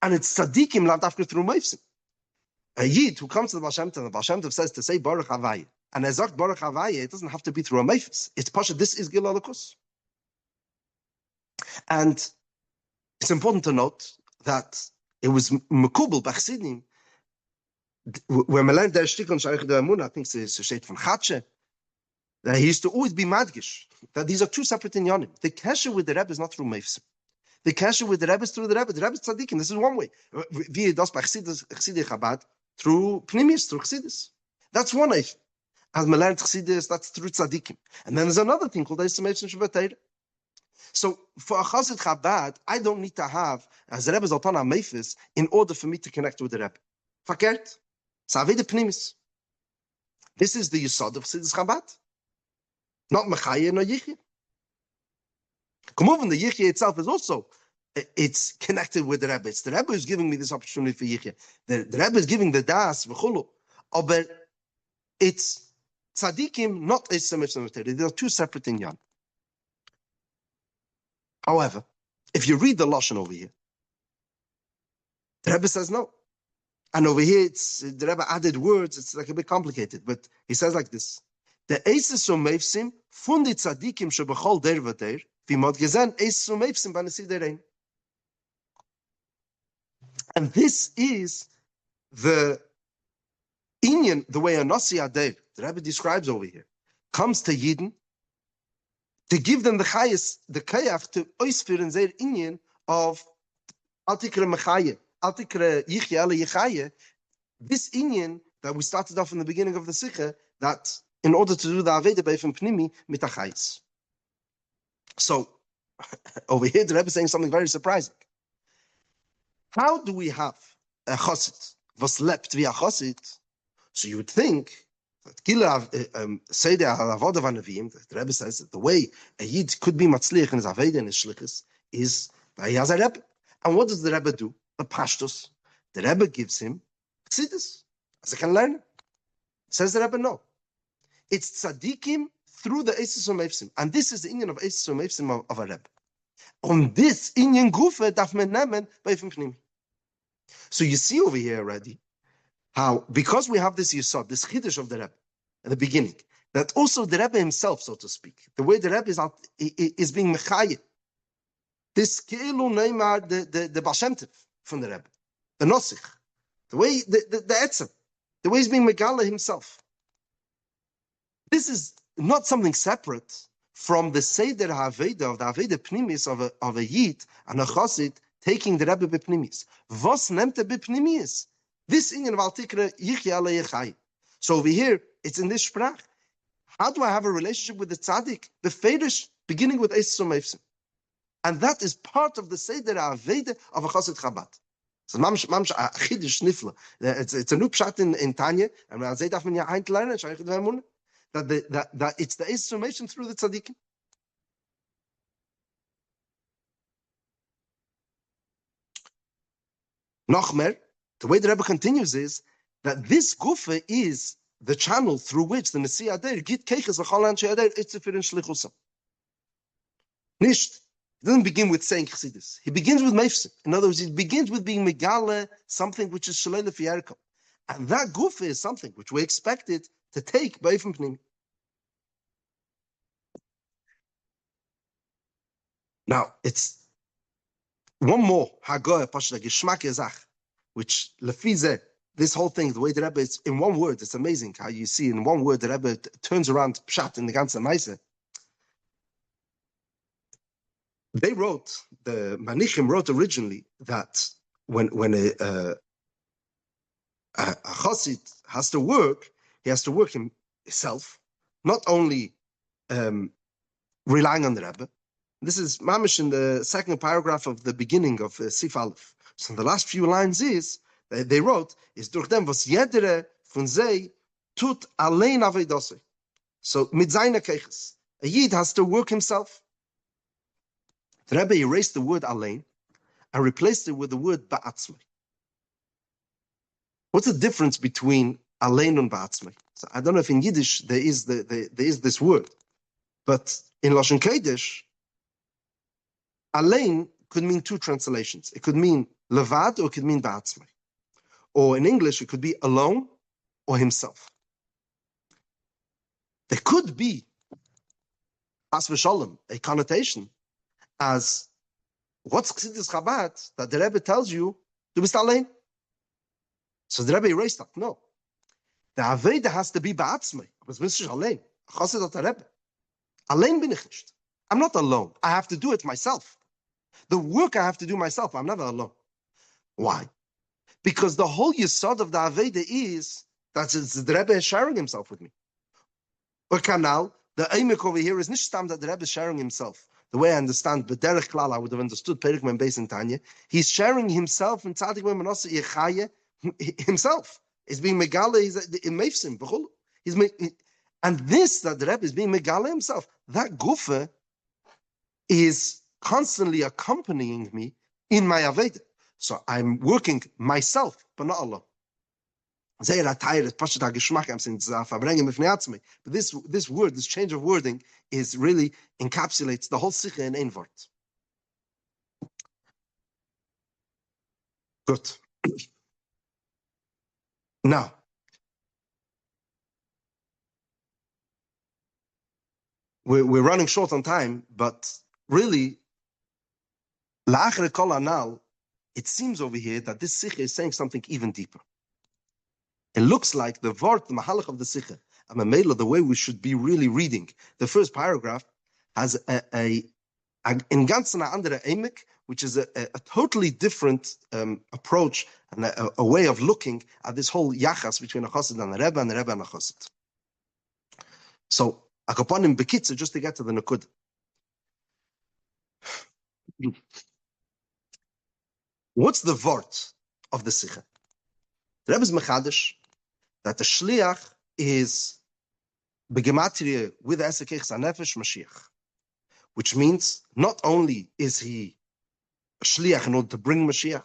and it's tzaddikim lav dafka through meivsim. A yid who comes to the Baal Shem Tov, the Baal Shem Tov says to say Baruch Havayah, and Ezak Baruch Havayah, it doesn't have to be through a meifis. It's pasha. This is Gilal Lakus. And it's important to note that it was Mekubel Bachsidim, where we learned der Shtik on Sharichut V'Emunah, I think it's a state from Chatshe, that he used to always be madgish, that these are two separate inyanim. The kesher with the Rebbe is not through meifsim. The kesher with the Rebbe is through the Rebbe. The Rebbe is tzaddikim. This is one way. Wie das bei Chassidei Chabad, through Pnimis, through Chassidus. That's one way. As we learned Chassidus, that's through tzaddikim. And then there's another thing called Eisum Meivsim shabbatayre. So for a Chazit Chabad, I don't need to have as Rebbe Zoltan HaMeifis in order for me to connect with the Rebbe. Verkehrt? Savede Pnimis. This is the Yisod of Chassidus Chabad. Not Mechaya nor Yichya. Come over, the Yichya itself is also, it's connected with the Rebbe. It's the Rebbe who's giving me this opportunity for Yichya. The Rebbe is giving the Das, v'chulu. But it's tzaddikim, not a cemetery. They are two separate inyan. However, if you read the Lashon over here, the Rebbe says no. And over here, the Rebbe added words. It's like a bit complicated, but he says like this: the eises umevsim fundi tzadikim shebechol der v'der v'imod gezen eises umevsim b'nesi derein. And this is the inyan, the way a nasi ader, the Rebbe describes over here, comes to Yidden to give them the chayes, the kayach to oisfiren their inyan of altikre mechaye. Altikre yichya ale yichaye, this inyan that we started off in the beginning of the Sicha, that in order to do the Aveda Beifim Pnimi mit achayis. So, over here the Rebbe is saying something very surprising. How do we have a chosid was lebt via chosid? So you would think that Kila Seder HaAvodah VaNeviim, the Rebbe says that the way a Yid could be matzliach in his Aveda and his Shlichus is by he has a Rebbe. And what does the Rebbe do? A pashtus. The Rebbe gives him chassidus as a can learn. Says the Rebbe, no. It's tzaddikim through the eises umevsim, and this is the inyan of eises umevsim of a Rebbe. On this inyan gufe darf man nemen beifim pnimi. So you see over here already how, because we have this yisod, this chiddush of the Rebbe at the beginning, that also the Rebbe himself, so to speak, the way the Rebbe is being mechaye, this keilu neymar the Baal Shem Tov from the Rebbe, the Nosich, the way the Etzem, the way he's being Megala himself. This is not something separate from the Seder HaAveda of the Aveda Pnimis of a Yid and a Chosid taking the Rebbe B'Pnimis. Vos nemte B'Pnimis? This inyan of Altikre Yichya Ale Yechai. So over here, it's in this Sprach. How do I have a relationship with the Tzaddik? The Fedish, beginning with Eisus Umevsim. And that is part of the Seder HaAveda of a Chosid Chabad. So mamsh a chidish nifla. It's a new pshat in Tanya, and when I say that when you ain't learning, that it's the estimation through the tzaddikim. Nochmer, the way the Rebbe continues is that this gufa is the channel through which the Nasi Ader git keiches v'chol anshe Ader etzifirin shlichusam. Nicht. He doesn't begin with saying chassidus. He begins with meifsim. In other words, he begins with being megale, something which is shalei lefi yarkom. And that gufa is something which we expected to take beifim pnimi. Now, it's one more hagoy pashta gishmak ezach, which lefize, this whole thing, the way the Rebbe is in one word, it's amazing how you see in one word the Rebbe turns around pshat in the ganze Maise. They wrote, the Manichim wrote originally that when a chassid has to work, he has to work himself, not only relying on the Rebbe. This is mamish in the second paragraph of the beginning of Sif Aleph. So the last few lines is, they wrote, is durch dem was jedere von sei tut allein avedose. So mit seiner keiches. A Yid has to work himself. The Rebbe erased the word allein and replaced it with the word ba'atzmai. What's the difference between allein and ba'atzmai? So I don't know if in Yiddish there is this word, but in Lashon Kodesh, allein could mean two translations. It could mean levad or it could mean ba'atzmai. Or in English, it could be alone or himself. There could be, as v'sholem, a connotation as what's Chassidus Chabad that the Rebbe tells you, du bist allein. So the Rebbe erased that. No. The Aveda has to be ba'atzmai. Was bist du allein? Chassid hat der Rebbe. Allein bin ich nicht. I'm not alone. I have to do it myself. The work I have to do myself. I'm never alone. Why? Because the whole yesod of the Aveda is that the Rebbe is sharing himself with me. Or canal, the Eimek over here is nicht stam that the Rebbe is sharing himself the way I understand, B'derech Klal, I would have understood Perek Mem Beis in Tanya. He's sharing himself in Tzadik Mem Manosa Yechaya himself. He's being Megala, he's in Meifsim, B'chol. And this, that the Rebbe is being Megala himself, that Gufa is constantly accompanying me in my Aveda. So I'm working myself, but not Allah. But this word, this change of wording, is really encapsulates the whole Sicha in ein word. Good. Now, we're running short on time, but really, la'achre kol anal, it seems over here that this Sicha is saying something even deeper. It looks like the Vort, the Mahalach of the Sicha, and the way we should be really reading. The first paragraph has in ganzen andere emek, which is a totally different approach and a way of looking at this whole yachas between a chassid and a rebbe and a chassid. So, akaponim bekitzer, just to get to the nakud. What's the Vort of the Sicha? The Rebbe's mechadish that the shliach is begematria with esekech sanefesh Mashiach, which means not only is he a shliach in order to bring Mashiach,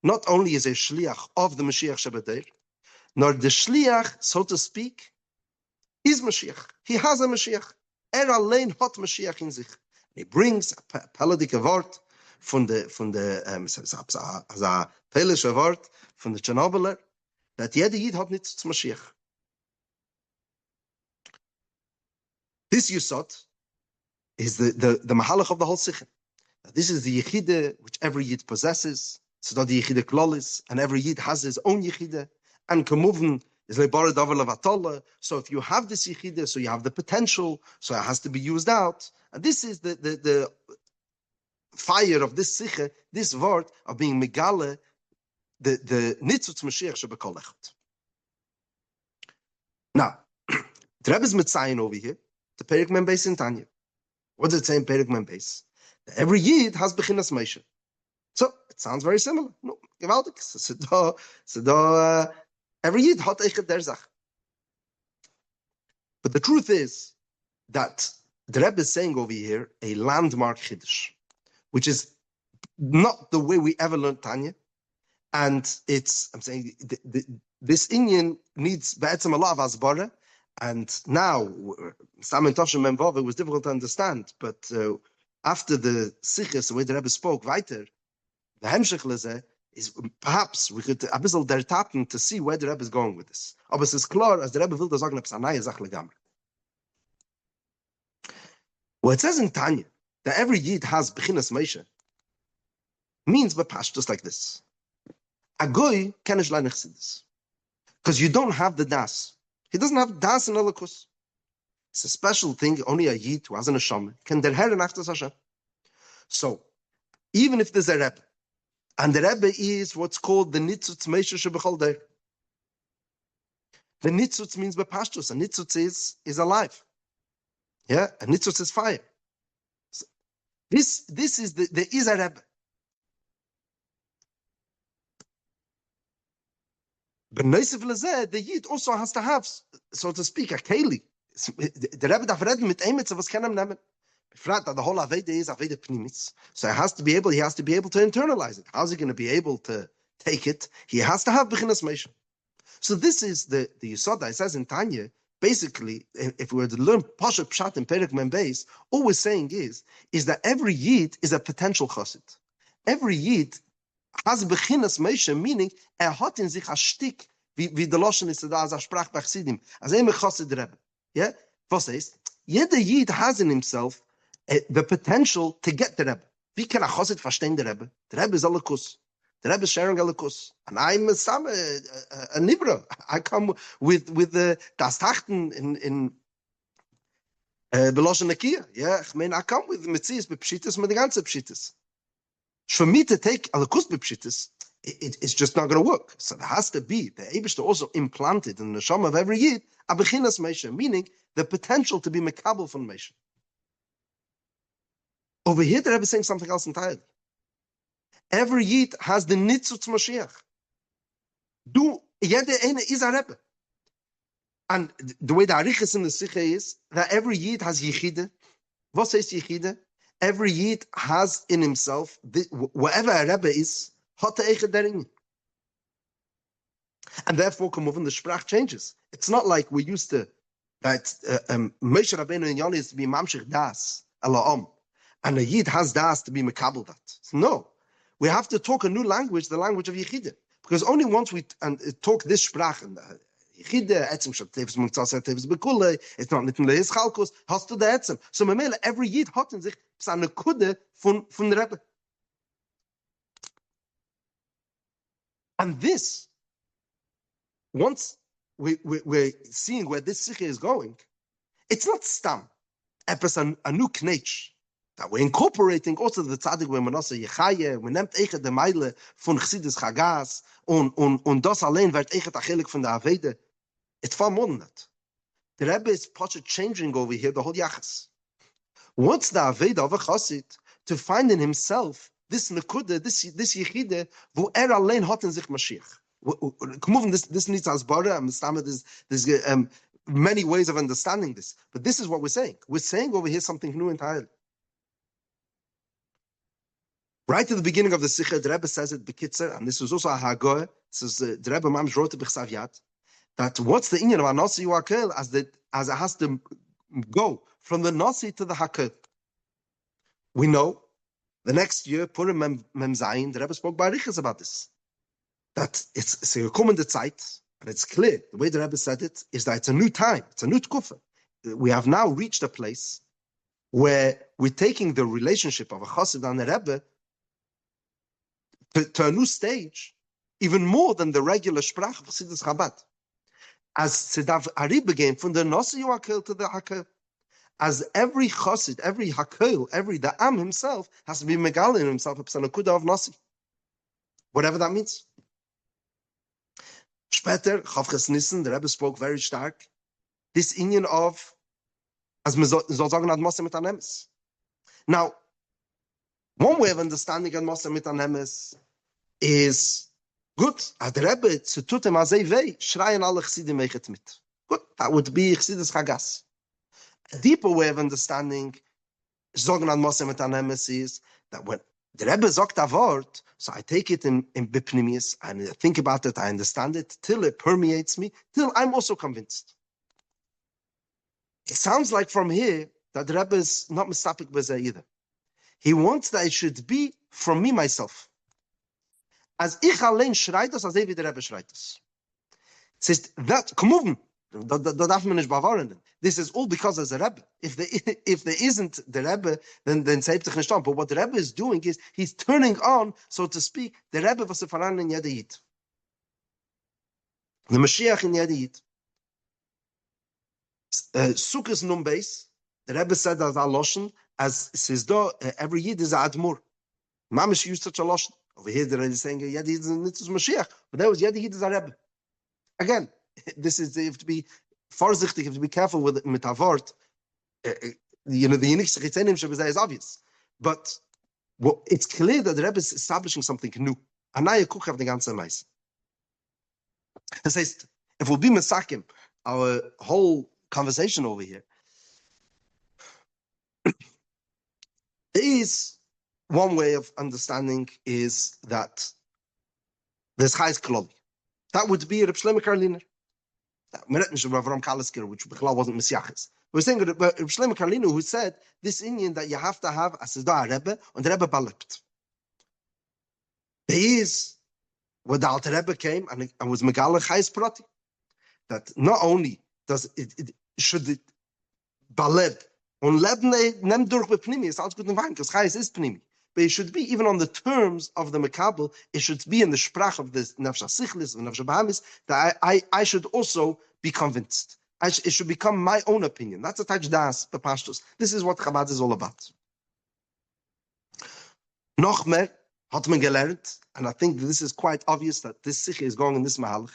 not only is he a shliach of the Mashiach Shabbater, nor the shliach, so to speak, is Mashiach. He has a Mashiach. Allein hot Mashiach in sich. He brings a peladik wort from the as a pelische wort from the Chernobyler, that jeder Yid hat nicht zum Mashiach. This Yusot is the Mahalach of the whole Sicha. This is the Yechide which every Yid possesses, so that the Yechide Klolis, and every Yid has his own Yechide, and Kamuven is Leibara Davar Levatola. So if you have this Yechide, so you have the potential, so it has to be used out. And this is the fire of this Sicha, this word of being Megale, the Nitzutz Mashiach Shebekol Echad. Now, the Rebbe is mitzayin over here, the Perek Mem Beis in Tanya. What does it say in Perek Mem Beis? Every Yid has Bechinas Moshe. So, it sounds very similar. No, gewaltig. So, every Yid hat Eichet der Zach. But the truth is that the Rebbe is saying over here a landmark Chiddush, which is not the way we ever learned Tanya. And I'm saying, this Inyan needs be'etzem a lot of asbara. And now, Sam and Toshim Memvov, it was difficult to understand. But after the Sichas, the way the Rebbe spoke, weiter, the Hemshech leze is perhaps we could a bissel der Taten to see where the Rebbe is going with this. Aber es ist klar, as the Rebbe will sagen, es ist eine neue Sache legamre. Well, it says in Tanya that every Yid has Bechinas Moshe, means bepash just like this. A goy can nicht lernen chassidus, because you don't have the das. He doesn't have das in Elokus. It's a special thing. Only a Yid who has an neshama can der Herren after Hashem. So, even if there's a Rebbe, and the Rebbe is what's called the Nitzutz Meisher Shebechol Der. The Nitzutz means bepashtus. A Nitzutz is alive. Yeah, a Nitzutz is fire. So this is there is a Rebbe. But the Yid also has to have, so to speak, a keli. The Rebbe darf reden mit Emetz, was kann nehmen. That the whole Aveda is Aveda Pnimitz. So he has to be able to internalize it. How's he going to be able to take it? He has to have Bechinas Moshe. So this is the Yisod. It says in Tanya, basically, if we were to learn Pasha Pshat and Perek Mem Beis, all we're saying is that every Yid is a potential chassid. Every Yid has Bechinas Moshe, meaning hat in sich a shtik, wie the Loshen is da, as a sprach bei Chassidim, as a chassid Rebbe. Yeah? Was heißt? Jeder Yid has in himself the potential to get the Rebbe. Wie kann a chassid verstehen the Rebbe? The Rebbe is alakus. The Rebbe is sharing alakus. And I'm a nibra. I come with the das Tachten in Beloshen Nakia. Yeah? I come with Metzias, Bepshitas, with the ganze Pshitas. For me to take alakus Bepshitas, it's just not going to work. So there has to be, the Eibishter also implanted in the neshama of every Yid, a Bechinas, meaning the potential to be mekabel from Moshe. This is the Yisod. I says in Tanya, Over here, the Rebbe is saying something else entirely. Every Yid has the Nitzutz Mashiach. Jede eine is a Rebbe. And the way the Arichas in the Sicha is that every Yid has Yichide. What says Yichide? Every Yid has in himself, whatever a Rebbe is, hat Eichel darin. And therefore, the Sprach changes. It's not like we used to, that Moshe Rabbeinu and Yoni is to be Mamshech Das, Ala'am. And a Yid has Das to be Mekabel that. No. We have to talk a new language, the language of Yichide. Because only once we talk this Sprach, and Yichide, Etzem Shabtevis, Mungtzas Tevis Bekule, it's not Nitten Leis Chalkos, hast du der Etzem. So Memele, every Yid hat in sich seine Kude von der Rebbe. And this, once we're seeing where this Sicha is going, it's not stam. Epis a new knetch. That we're incorporating also the Tzadik when Manasseh Yechaye, we nehmt Eichet de Meile von Chassidus Chagas, und das allein wird Eichet Achelik von der Avede. It's far more than that. The Rebbe is changing over here the whole Yachas. What's the Avede of a Chassid? To find in himself this Nekude, this Yechide, wo allein hat in sich Mashiach. This needs Asbara, and there's many ways of understanding this. But this is what we're saying. We're saying over here something new entirely. Right at the beginning of the Sicha, the Rebbe says it Bekitzer, and this was also a Hagoy. This is the Rebbe Mamish wrote it B'chsav Yad, that what's the inyan of a Nasi Hakel as it has to go from the Nasi to the Hakel. We know the next year, Purim Mem Zayin, the Rebbe spoke by Riches about this. That it's a common Zeit, and it's clear, the way the Rebbe said it, is that it's a new time, it's a new Tkufa. We have now reached a place where we're taking the relationship of a Chassid and a Rebbe to a new stage, even more than the regular Sprach of Chassidus Chabad. As Sedav Ari began from the Nasi Hakel to the Hakel, as every Chassid, every Hakel, every Da'am himself has to be Megal in himself, a Psanakuda of Nasi. Whatever that means. Später, Chavches Nissen, the Rebbe spoke very stark, this Inyan of, as man soll sagen, ad Mosse mit Anemes. Now, one way of understanding ad Mosse mit Anemes is, good, ad Rebbe, zu tutem azei vei, schreien alle Chassidim meichet mit. Good, that would be Chassidus Chagas. A deeper way of understanding, sagen ad Mosse mit Anemes is, that when the Rebbe sagt a word, so I take it in Bipnimis, and I think about it, I understand it, till it permeates me, till I'm also convinced. It sounds like from here that the Rebbe is not mistapik b'zeh either. He wants that it should be from me myself. As ich allein schreit das, as wie der Rebbe schreit das. It says that, come on, da darf man nicht bewahren. This is all because there's a Rebbe. If there isn't the Rebbe, then say it nicht. But what the Rebbe is doing is he's turning on, so to speak, the Rebbe was a Faran in jeder Yid. The Mashiach in jeder Yid. Sukkos Nun Beis, the Rebbe said as a Loshen, as says though every Yid is a Admur. Mamish used such a Loshen. Over here the Rebbe is saying jeder Yid is a Nitzuz Mashiach, but there was jeder Yid is a Rebbe. Again, this is, you have to be vorsichtig, you have to be careful with Avort. The unique Shechitzenim is obvious. But it's clear that the Rebbe is establishing something new. Anaya Kuk have the ganze Meis. It says, if we'll be Mesakim, our whole conversation over here, there is one way of understanding is that there's Chayes Kloli. That would be Reb Shlomo Karliner. Which wasn't Messiachis. We're saying Reb Shlomo Karliner, who said this Indian that you have to have a Sezda Rebbe and the Rebbe balept. There is where the Alter Rebbe came and was Megala Chayes Prati. That not only does should it baleb on lebne nem durch bepnimi, it's alles good and fine because Chayes is pnimi. But it should be even on the terms of the Mekabel, it should be in the Sprach of the Nefesh Sichlis, the Nefesh Bahamis, that I should also be convinced. It should become my own opinion. That's a touch das, the pashtus. This is what Chabad is all about. Noch mehr hat man gelernt, and I think this is quite obvious that this Sicha is going in this Mahalach,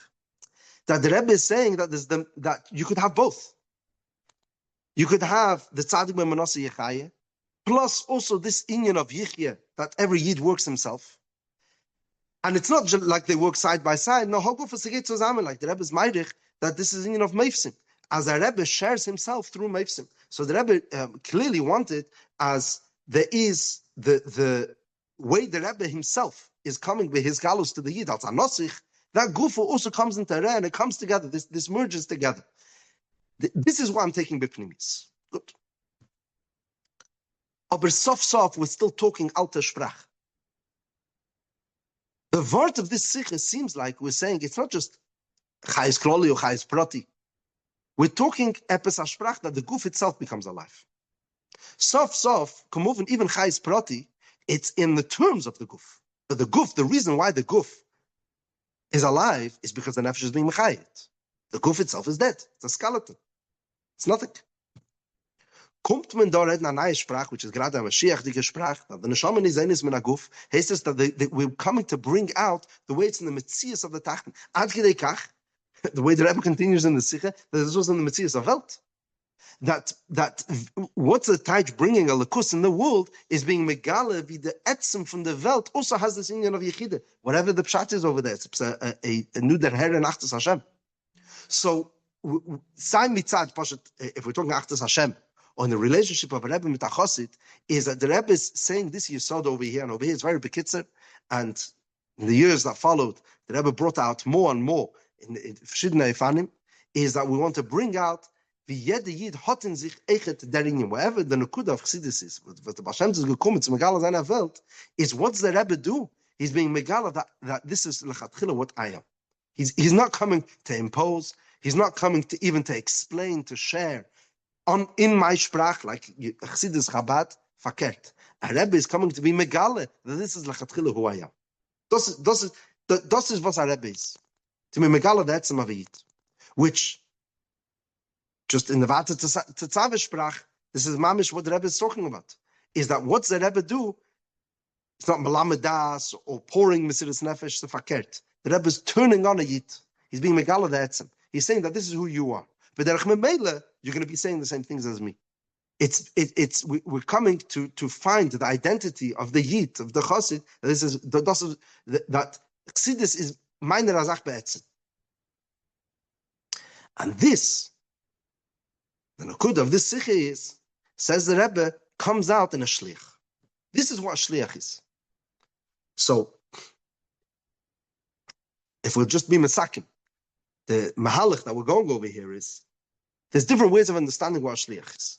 that the Rebbe is saying that that you could have both. You could have the Tzadik Ben Manasseh Yechaye, plus also this inyan of Yichya, that every Yid works himself. And it's not just like they work side by side. No, like the Rebbe's Meidich, that this is inyan of Meifsim. As a Rebbe shares himself through Meifsim. So the Rebbe clearly wanted, as there is the way the Rebbe himself is coming with his galus to the Yid, as a Nosich, that Gufu also comes into Re, and it comes together. This merges together. This is why I'm taking Bipnimis. Good. Aber sof, we're still talking Alter Sprach. The word of this Sicha seems like we're saying it's not just Chayes Kloli or Chayes Prati. We're talking Epes HaSprach, that the Guf itself becomes alive. Sof, even Chayes Prati, it's in the terms of the Guf. But the Guf, the reason why the Guf is alive is because the Nefesh is being Mechayet. The Guf itself is dead. It's a skeleton. It's nothing. Kommt man da reden an neue Sprach, which is gerade a Mashiach-dige Sprach, that the Neshama is min aguf, heißt es that we're coming to bring out the way it's in the Metzias of the Tachten. Ad gedei kach, the way the Rebbe continues in the Sicha, that is also in the Metzias of Welt. That what's the Taich bringing a Lakus in the world is being Megala, wie the Etzem from the Welt also has this union of Yechide. Whatever the Pshat is over there, it's a new der Herr in Achtes Hashem. So, sein mitzad, if we're talking Achtes Hashem, on the relationship of a Rebbe with a Chosid, is that the Rebbe is saying this Yesod over here, and over here it's very bekitzer, and in the years that followed, the Rebbe brought out more and more in Verschiedene Efanim, is that we want to bring out wie jede Yid hat in sich echet der Inyan. Wherever the Nekuda of Chassidus is, what the Bashem is gekommen zu Megala seiner Welt, is what's the Rebbe do? He's being Megala that this is lechatchila what I am. He's not coming to impose, he's not coming to even to explain, to share, in my Sprach, like Chassidus Chabad, verkehrt. A Rebbe is coming to be Megale, that this is lechatchila who I am. Das is what a Rebbe is. To be Megale the Etzem of a Yid. Which, just in the Vata Tetzave Sprach, this is mamish what the Rebbe is talking about. Is that what's the Rebbe do? It's not Malamedas or pouring Mesiris Nefesh, the verkehrt. The Rebbe is turning on a Yid. He's being Megale the Etzem. He's saying that this is who you are. But Derech Memele, you're going to be saying the same things as me. We're coming to find the identity of the Yid, of the Chosid. That Chassidus is meiner Azach be'etzem. And this, the Nakud of this Sicha is, says the Rebbe, comes out in a Shliach. This is what a Shliach is. So, if we'll just be Mesakim, the Mahalach that we're going over here is, there's different ways of understanding what a Shliach is.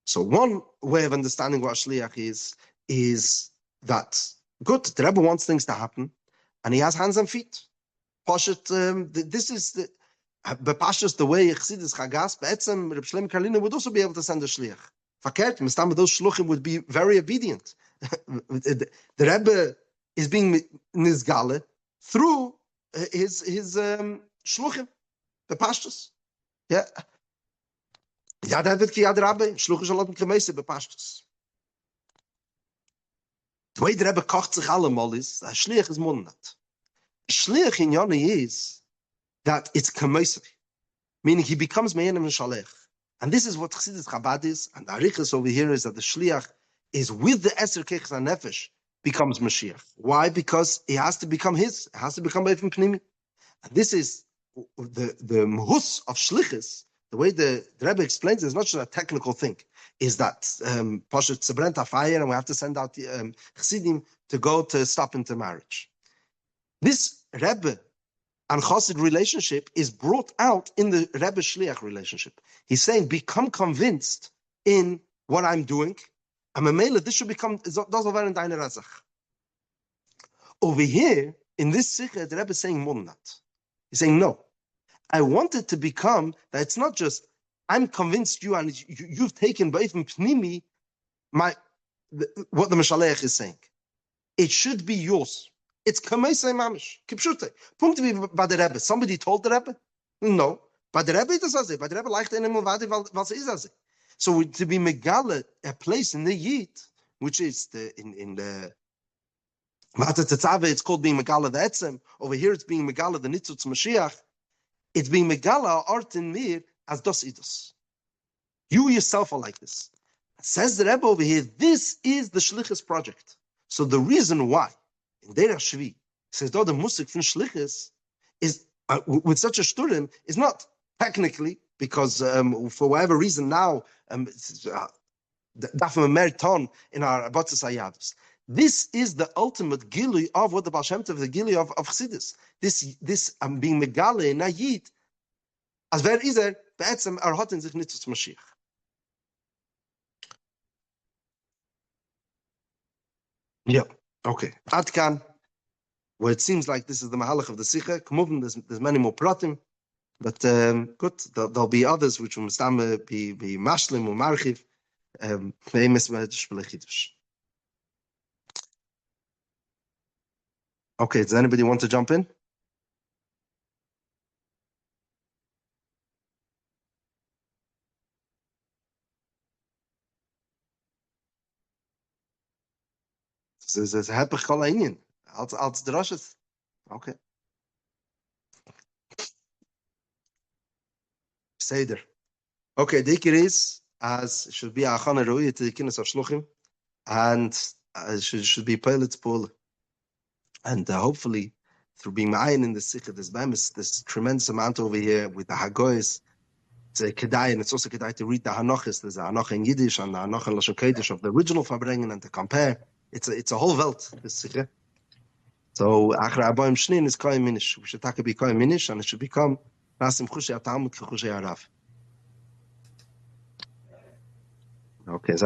So one way of understanding what a Shliach is that, good, the Rebbe wants things to happen, and he has hands and feet. This is the Bepashas, the way Chassidus Chagas, Be'etzem, Reb Shlomo Karliner would also be able to send a Shliach. Verkehrt, Mistam, those Shluchim would be very obedient. The Rebbe is being Nizgale through his Shluchim, the Pashtas. Yeah. Ja, da wird Kiyad Rabbi, Shluchim Shalom Kemese, the Pashtas. The way the Rebbe kocht sich allemal is, a Shliach is Monat. Shliach in Yoni is that it's Kemese, meaning he becomes Me'enem Shalech. And this is what Chassidus Chabad is, and the Arichas over here is that the Shliach is with the Eser Keiches HaNefesh, becomes Mashiach. Why? Because he has to become his. It has to become Beifim Pnimi. And this is the Mehus of Shlichus. The way the Rebbe explains it is not just a technical thing. Is that Pashat Tzebrent a fire and we have to send out the Chassidim to go to stop into marriage. This Rebbe and Chassid relationship is brought out in the Rebbe Shliach relationship. He's saying, become convinced in what I'm doing. And Mamela, this should become deine Razach. Over here, in this Sicha, the Rebbe is saying more than that. He's saying, no. I want it to become that it's not just, I'm convinced you and you've taken both in Pnimi, what the Meshalech is saying. It should be yours. It's Kamesei Mamish. Kipshute. Punkt wie bei der Rebbe. Somebody told the Rebbe? No. Bei der Rebbe ist das also. Bei der Rebbe leicht einem warte, was ist also. So to be Megale, a place in the Yid, which is in the Mata Tetzave, it's called being Megala the Etzem. Over here it's being Megala the Nitzutz Mashiach. It's being Megala art in mir as dos idos. You yourself are like this. Says the Rebbe over here, this is the Shlichus project. So the reason why in Derech Shvi says the musik from Shlichus is with such a shturim is not technically because for whatever reason now daf meriton in our abatzis ayadus. This is the ultimate gilui of what the Baal Shem Tov, the gilui of Chassidus. This being megale nayid as wer is be'etzem hat in sich nitzus Mashiach. Yeah. Okay. Adkan, where it seems like this is the mahalach of the Sicha. K'movin, there's many more pratim, but good. There'll be others which will be mashlim or marchiv. Beis Medrash L'Shluchim. Okay. Does anybody want to jump in? There's a hepech kol ha'inyan. Als drashes. Okay. Seder. Okay, the ikir is as it should be a Hachana ro'iyah to the Kinus HaShluchim, and should be pilot pool, and hopefully through being ma'ayin in the Sicha, this tremendous amount over here with the Hagoyes. It's a kedai, and it's also kedai to read the Hanochis. There's a Hanoch in Yiddish and the Hanoch in Lashon Kodesh of the original Farbrengen, and to compare. It's a whole Welt, this Sicha. So Achra Aboim Shnin is Koyim Minish. We should take a be Koyim Minish, and it should become Nasim Chushei Atamut Chushei Arav. Okay.